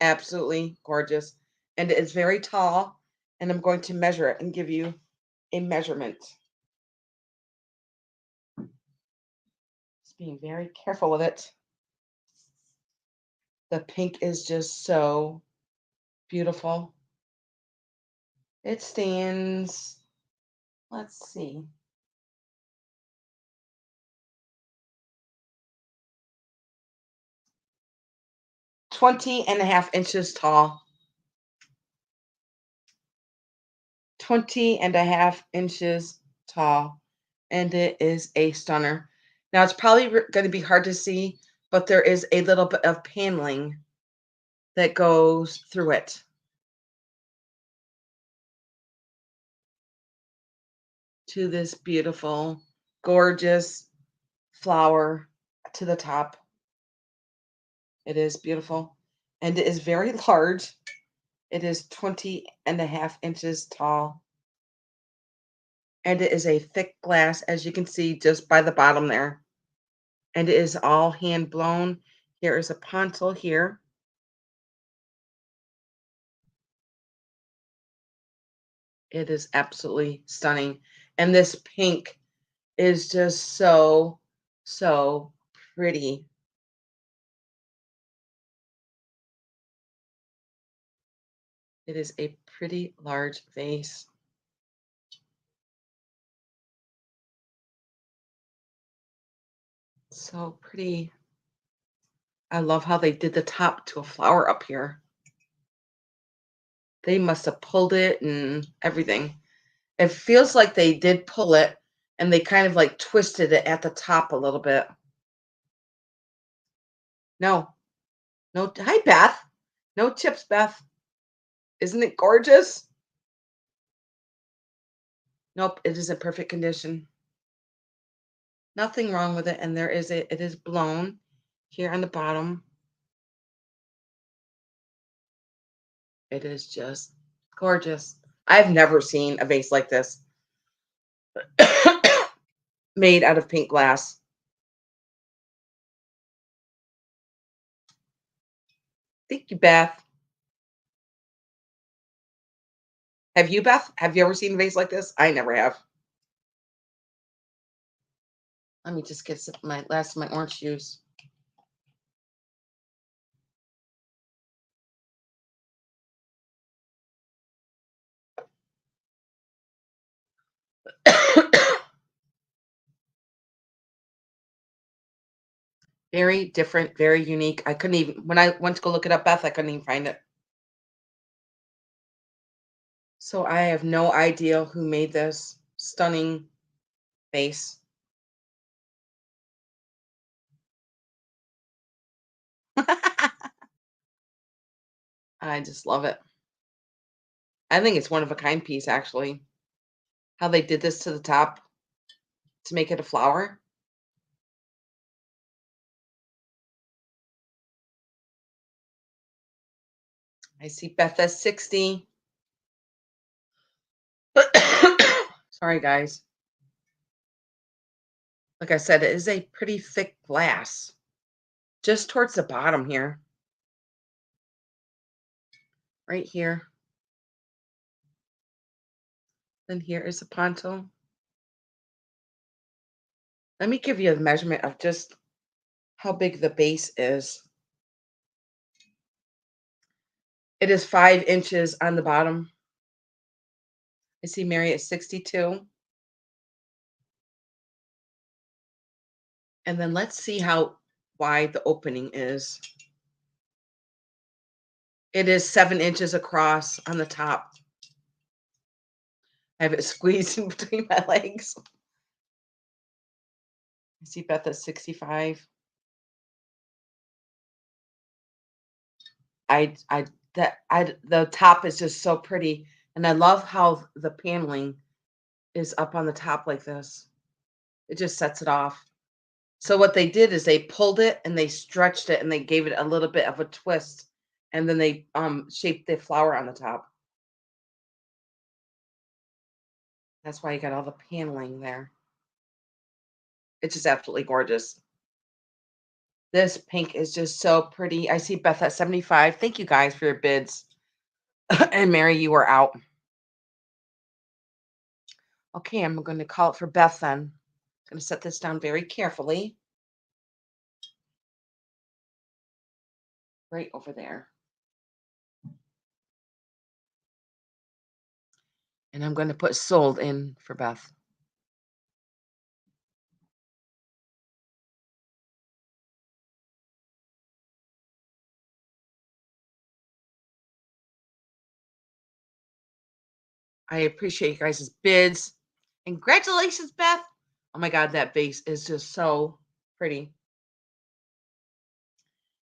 Absolutely gorgeous. And it is very tall. And I'm going to measure it and give you a measurement. Just being very careful with it. The pink is just so beautiful. It stands, let's see, 20.5 inches tall. 20.5 inches tall. And it is a stunner. Now it's probably going to be hard to see, but there is a little bit of paneling that goes through it. To this beautiful, gorgeous flower to the top. It is beautiful. And it is very large. It is 20.5 inches tall. And it is a thick glass, as you can see just by the bottom there. And it is all hand blown. Here is a pontil here. It is absolutely stunning. And this pink is just so, so pretty. It is a pretty large vase. So pretty. I love how they did the top to a flower up here. They must have pulled it and everything. It feels like they did pull it and they kind of like twisted it at the top a little bit. No, no. Hi, Beth. No chips, Beth. Isn't it gorgeous? Nope, it is in perfect condition. Nothing wrong with it. And it is blown here on the bottom. It is just gorgeous. I've never seen a vase like this made out of pink glass. Thank you, Beth. Have you, Beth? Have you ever seen a vase like this? I never have. Let me just get my last of my orange juice. Very different, very unique. I couldn't even, when I went to go look it up, Beth, I couldn't even find it. So I have no idea who made this stunning vase. I just love it. I think it's one of a kind piece, actually. How they did this to the top to make it a flower. I see Beth at 60. Sorry, guys. Like I said, it is a pretty thick glass. Just towards the bottom here. Right here. Then here is a poncho. Let me give you a measurement of just how big the base is. It is 5 inches on the bottom. I see Mary at 62. And then let's see how wide the opening is. It is 7 inches across on the top. I have it squeezed in between my legs. I see Beth at 65. I the top is just so pretty, and I love how the paneling is up on the top like this. It just sets it off. So what they did is they pulled it and they stretched it and they gave it a little bit of a twist, and then they shaped the flower on the top. That's why you got all the paneling there. It's just absolutely gorgeous. This pink is just so pretty. I see Beth at 75. Thank you guys for your bids. And Mary, you are out. Okay, I'm going to call it for Beth then. I'm going to set this down very carefully. Right over there. And I'm going to put sold in for Beth. I appreciate you guys' bids. And congratulations, Beth. Oh my God, that base is just so pretty.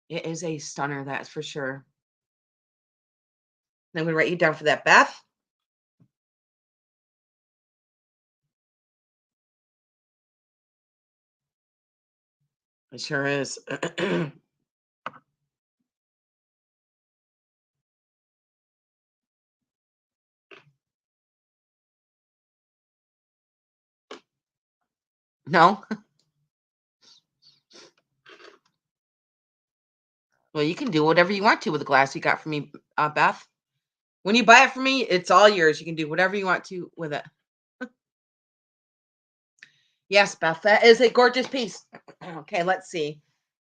It is a stunner, that's for sure. I'm going to write you down for that, Beth. It sure is. No? Well, you can do whatever you want to with the glass you got for me, Beth. When you buy it from me, it's all yours. You can do whatever you want to with it. Yes, Beth, that is a gorgeous piece. Okay, let's see.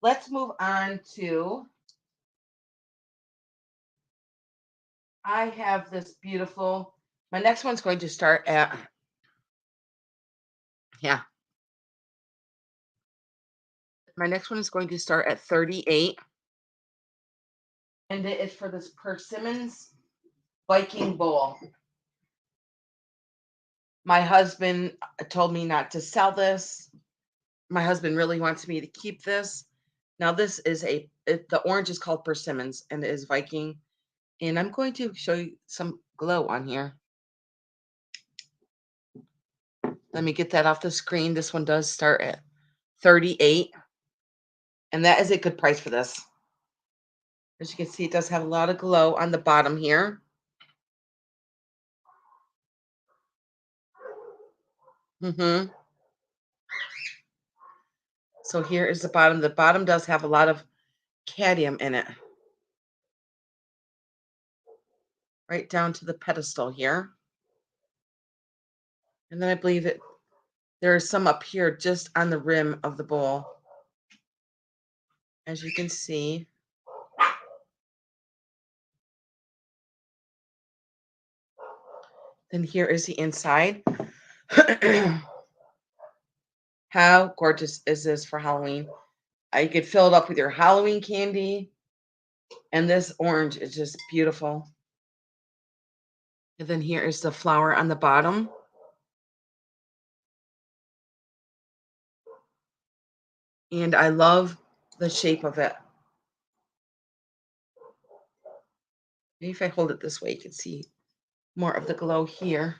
Let's move on to. I have this beautiful. My next one's going to start at. Yeah. My next one is going to start at 38. And it is for this Persimmons Viking bowl. My husband told me not to sell this. My husband really wants me to keep this. Now, this is the orange is called Persimmons and it is Viking. And I'm going to show you some glow on here. Let me get that off the screen. This one does start at 38. And that is a good price for this. As you can see, it does have a lot of glow on the bottom here. So here is the bottom. The bottom does have a lot of cadmium in it. Right down to the pedestal here. And then I believe there's some up here just on the rim of the bowl. As you can see. Then here is the inside. How gorgeous is this for Halloween? You could fill it up with your Halloween candy. And this orange is just beautiful. And then here is the flower on the bottom. And I love the shape of it. Maybe if I hold it this way, you can see more of the glow here.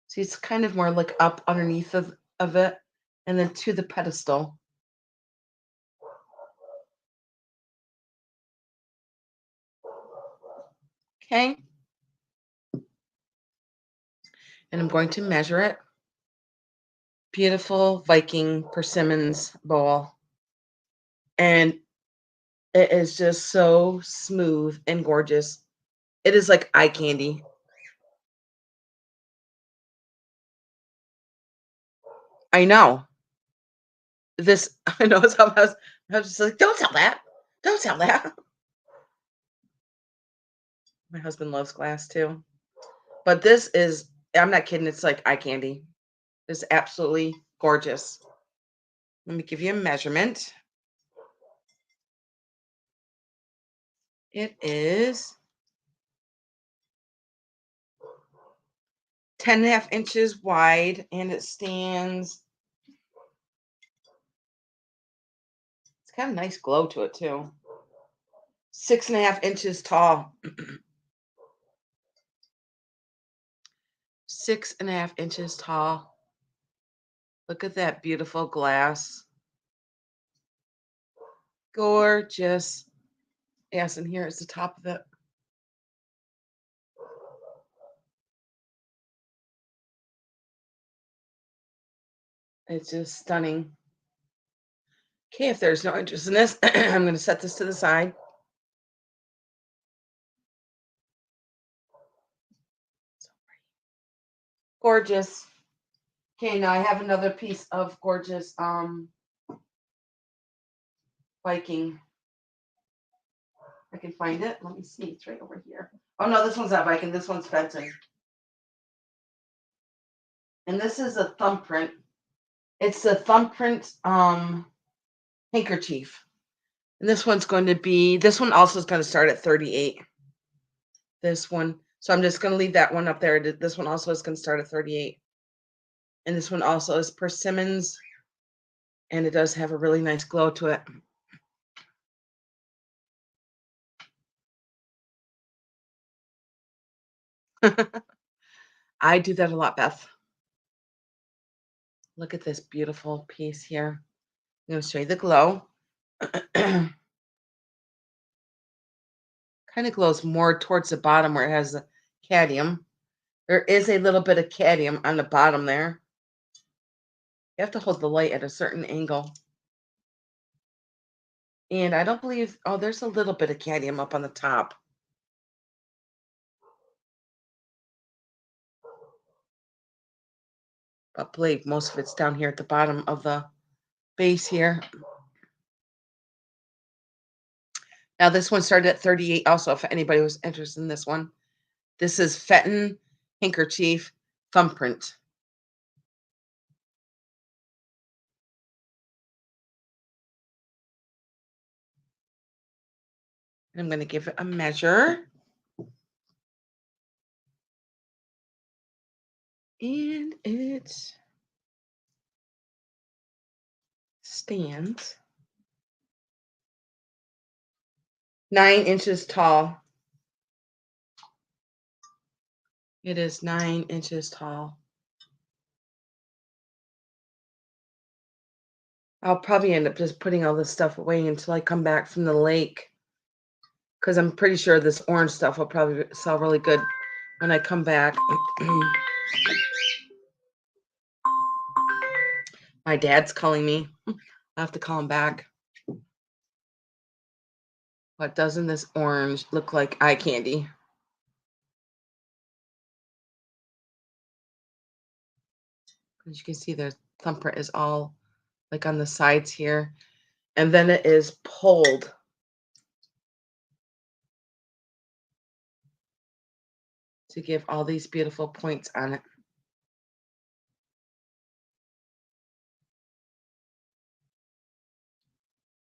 See, it's kind of more like up underneath of it and then to the pedestal. Okay. And I'm going to measure it. Beautiful Viking persimmons bowl. And it is just so smooth and gorgeous. It is like eye candy. I know. This I know it's I was just like, "Don't tell that. Don't tell that." My husband loves glass too. But this is I'm not kidding, it's like eye candy. It's absolutely gorgeous. Let me give you a measurement. It is 10.5 inches wide and it stands it's got a nice glow to it too. 6.5 inches tall. 6.5 inches tall. Look at that beautiful glass. Gorgeous. Yes, and here is the top of it. It's just stunning. Okay, if there's no interest in this, I'm going to set this to the side. Gorgeous. Okay, now I have another piece of gorgeous Viking. I can find it. Let me see. It's right over here. Oh no, this one's not Viking. This one's Fenton. And this is a thumbprint. It's a thumbprint handkerchief. And this one also is going to start at 38. This one. So I'm just going to leave that one up there. This one also is going to start at 38. And this one also is persimmons. And it does have a really nice glow to it. I do that a lot, Beth. Look at this beautiful piece here. I'm going to show you the glow. Kind of glows more towards the bottom where it has the cadmium. There is a little bit of cadmium on the bottom there. You have to hold the light at a certain angle. And I don't believe, oh, there's a little bit of cadmium up on the top. But I believe most of it's down here at the bottom of the base here. Now this one started at 38 also, if anybody was interested in this one. This is Fenton handkerchief thumbprint. And I'm going to give it a measure. And it stands 9 inches tall. It is 9 inches tall. I'll probably end up just putting all this stuff away until I come back from the lake. Because I'm pretty sure this orange stuff will probably sell really good when I come back. My dad's calling me. I have to call him back. But doesn't this orange look like eye candy? As you can see, the thumbprint is all like on the sides here. And then it is pulled. To give all these beautiful points on it.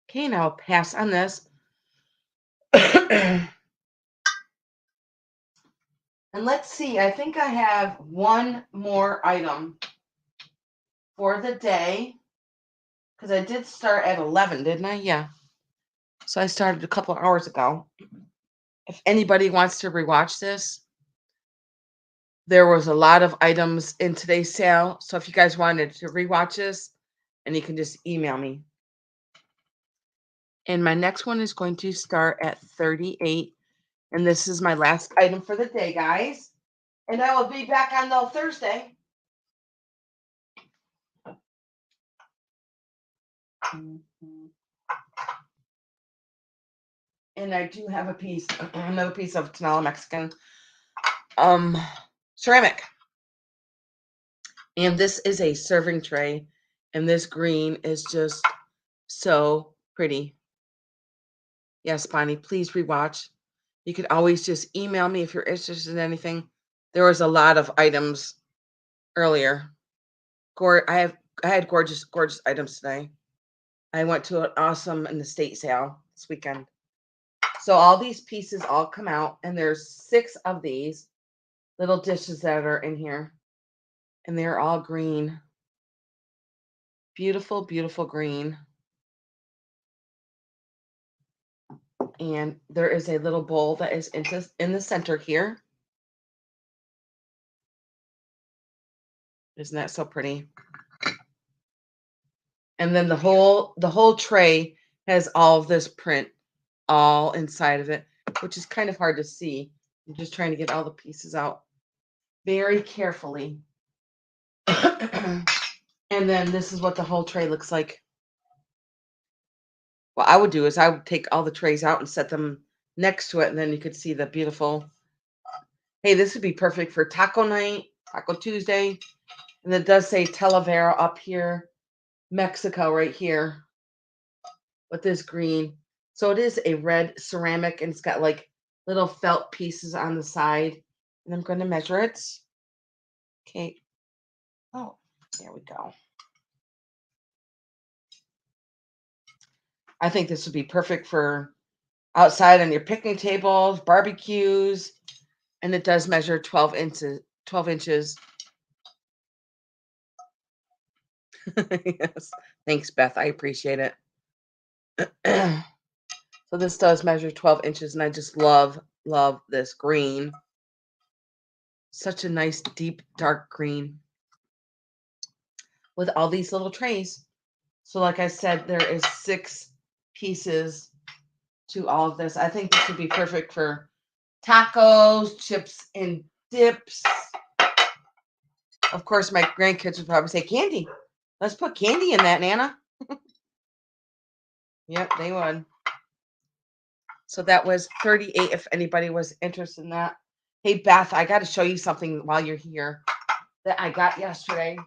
Okay, now I'll pass on this. And let's see, I think I have one more item for the day. Because I did start at 11, didn't I? Yeah. So I started a couple of hours ago. If anybody wants to rewatch this, there was a lot of items in today's sale. So if you guys wanted to rewatch this, and you can just email me. And my next one is going to start at 38. And this is my last item for the day, guys. And I will be back on the Thursday. And I do have another piece of Tonala Mexican ceramic. And this is a serving tray. And this green is just so pretty. Yes, Bonnie, please rewatch. You could always just email me if you're interested in anything. There was a lot of items earlier. I had gorgeous items today. I went to an awesome in the estate sale this weekend. So all these pieces all come out, and there's 6 of these little dishes that are in here, and they're all green. Beautiful, beautiful green. And there is a little bowl that is in the center here. Isn't that so pretty? And then the whole tray has all of this print all inside of it, which is kind of hard to see. I'm just trying to get all the pieces out very carefully. And then this is what the whole tray looks like. What I would do is I would take all the trays out and set them next to it, and then you could see the beautiful. Hey, this would be perfect for taco night, Taco Tuesday. And it does say Talavera up here, Mexico right here with this green. So it is a red ceramic, and it's got like little felt pieces on the side. And I'm going to measure it. Okay. Oh, there we go. I think this would be perfect for outside on your picnic tables, barbecues, and it does measure 12 inches. 12 inches. Yes. Thanks, Beth. I appreciate it. So this does measure 12 inches, and I just love this green. Such a nice, deep, dark green with all these little trays. So like I said, there is 6 pieces to all of this. I think this would be perfect for tacos, chips, and dips. Of course, my grandkids would probably say, candy. Let's put candy in that, Nana. Yep, they would. So that was 38 if anybody was interested in that. Hey, Beth, I got to show you something while you're here that I got yesterday.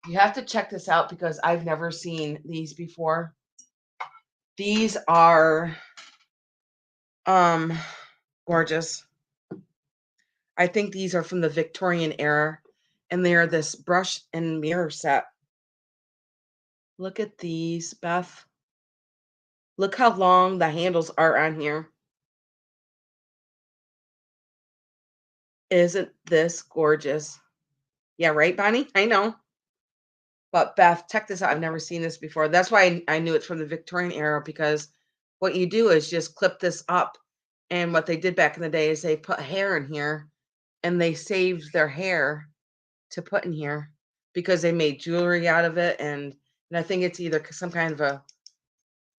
You have to check this out because I've never seen these before. These are gorgeous. I think these are from the Victorian era, and they are this brush and mirror set. Look at these, Beth. Look how long the handles are on here. Isn't this gorgeous? Yeah, right, Bonnie? I know. But Beth, check this out. I've never seen this before. That's why I knew it's from the Victorian era, because what you do is just clip this up. And what they did back in the day is they put hair in here, and they saved their hair to put in here because they made jewelry out of it. And I think it's either some kind of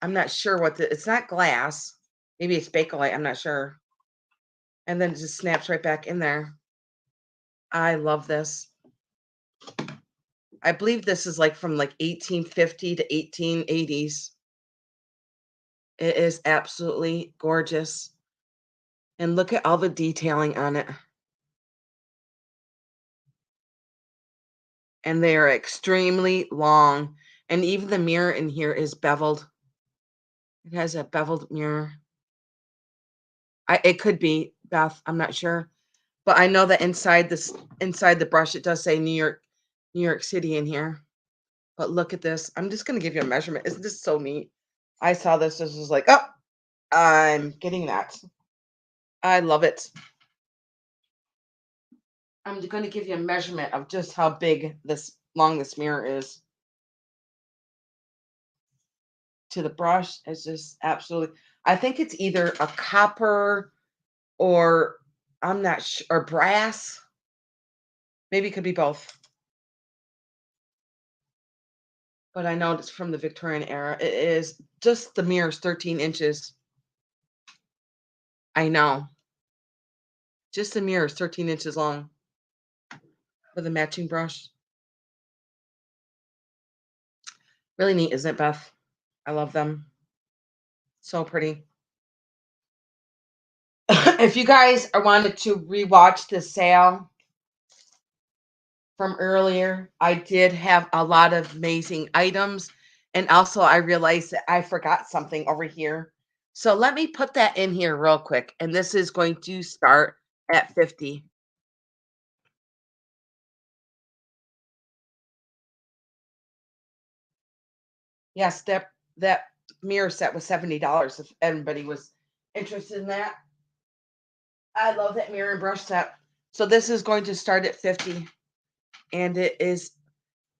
I'm not sure it's not glass. Maybe it's Bakelite. I'm not sure. And then it just snaps right back in there. I love this. I believe this is like from like 1850 to 1880s. It is absolutely gorgeous. And look at all the detailing on it. And they are extremely long. And even the mirror in here is beveled. It has a beveled mirror. It could be, Beth, I'm not sure. But I know that inside the brush, it does say New York City in here. But look at this. I'm just going to give you a measurement. Isn't this so neat? I saw this. This was like, oh, I'm getting that. I love it. I'm going to give you a measurement of just how long this mirror is. To the brush, it's just absolutely. I think it's either a copper or I'm not sure, or brass. Maybe it could be both. But I know it's from the Victorian era. It is just the mirror's 13 inches. I know. Just the mirror is 13 inches long with a matching brush. Really neat, isn't it, Beth? I love them. So pretty. If you guys wanted to rewatch the sale from earlier, I did have a lot of amazing items. And also, I realized that I forgot something over here. So let me put that in here real quick. And this is going to start at 50. Yes, that mirror set was $70 if anybody was interested in that. I love that mirror and brush set. So this is going to start at 50. And it is,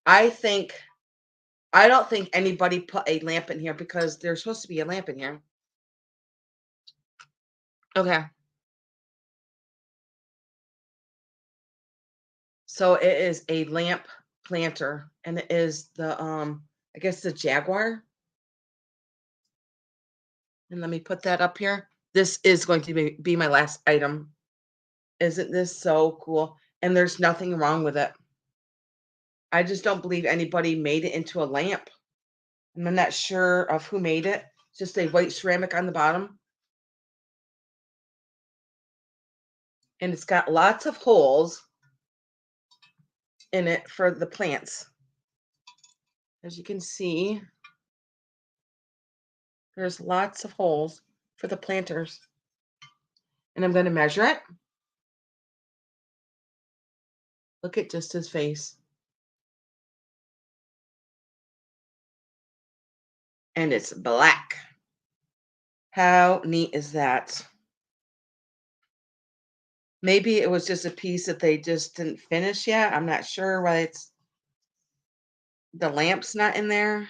I think, I don't think anybody put a lamp in here because there's supposed to be a lamp in here. Okay. So it is a lamp planter and it is the I guess the Jaguar. And let me put that up here. This is going to be my last item. Isn't this so cool? And there's nothing wrong with it. I just don't believe anybody made it into a lamp. And I'm not sure of who made it. It's just a white ceramic on the bottom. And it's got lots of holes in it for the plants. As you can see, there's lots of holes for the planters. And I'm going to measure it. Look at just his face. And it's black. How neat is that? Maybe it was just a piece that they just didn't finish yet. I'm not sure why it's the lamp's not in there.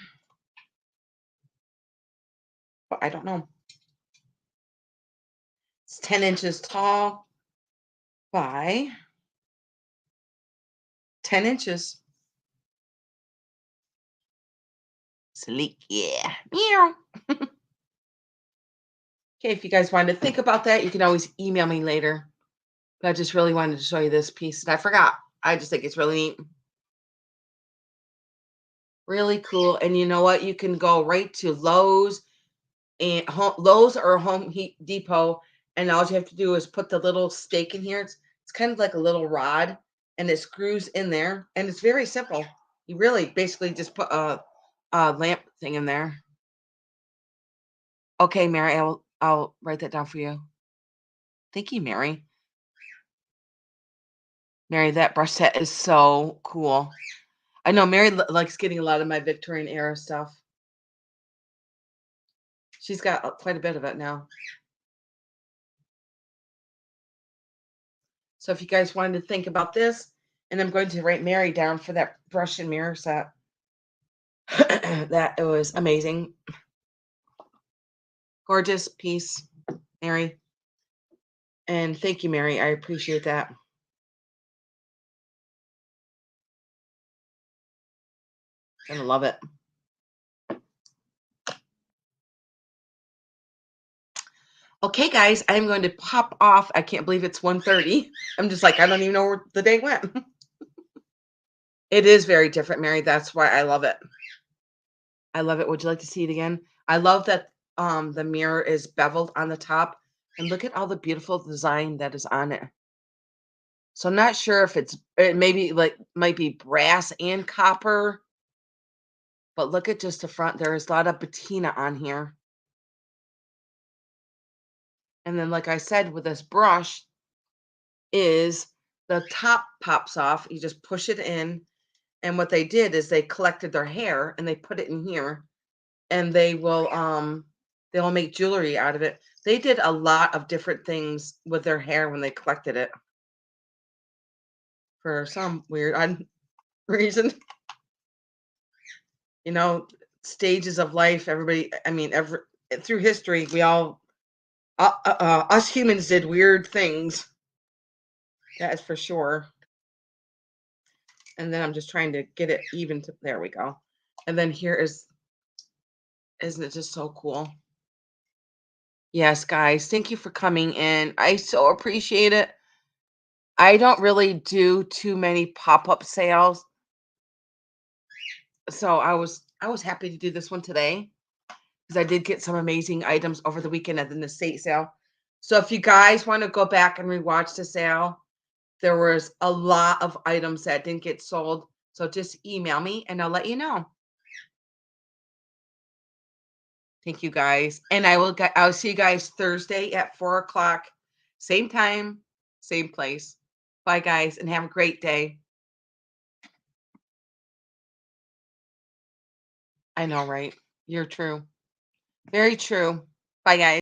But I don't know. It's 10 inches tall by 10 inches. Sleek, yeah. Meow. Okay, if you guys wanted to think about that, you can always email me later. But I just really wanted to show you this piece, and I forgot. I just think it's really neat. Really cool. And you know what? You can go right to Lowe's and Lowe's or Depot, and all you have to do is put the little stake in here. It's kind of like a little rod, and it screws in there, and it's very simple. You really basically just put a lamp thing in there. Okay, Mary, I'll write that down for you. Thank you, Mary. Mary, that brush set is so cool. I know Mary likes getting a lot of my Victorian era stuff. She's got quite a bit of it now. So if you guys wanted to think about this, and I'm going to write Mary down for that brush and mirror set. That it was amazing. Gorgeous piece, Mary. And thank you, Mary. I appreciate that. Gonna love it. Okay, guys, I'm going to pop off. I can't believe it's 1:30. I'm just like, I don't even know where the day went. It is very different, Mary. That's why I love it. I love it. Would you like to see it again? I love that the mirror is beveled on the top. And look at all the beautiful design that is on it. So I'm not sure if it maybe like might be brass and copper, but look at just the front. There is a lot of patina on here. And then, like I said, with this brush, is the top pops off. You just push it in. And what they did is they collected their hair and they put it in here, and they'll make jewelry out of it. They did a lot of different things with their hair when they collected it for some weird reason. You know, stages of life, everybody, I mean, through history, we all us humans did weird things. That is for sure. And then I'm just trying to get it even to, there we go. And then here is, isn't it just so cool? Yes, guys, thank you for coming in. I so appreciate it. I don't really do too many pop-up sales, so I was happy to do this one today because I did get some amazing items over the weekend at the estate sale. So if you guys want to go back and rewatch the sale, there was a lot of items that didn't get sold. So just email me and I'll let you know. Thank you guys. And I'll see you guys Thursday at 4 o'clock. Same time, same place. Bye guys and have a great day. I know, right? You're true. Very true. Bye guys.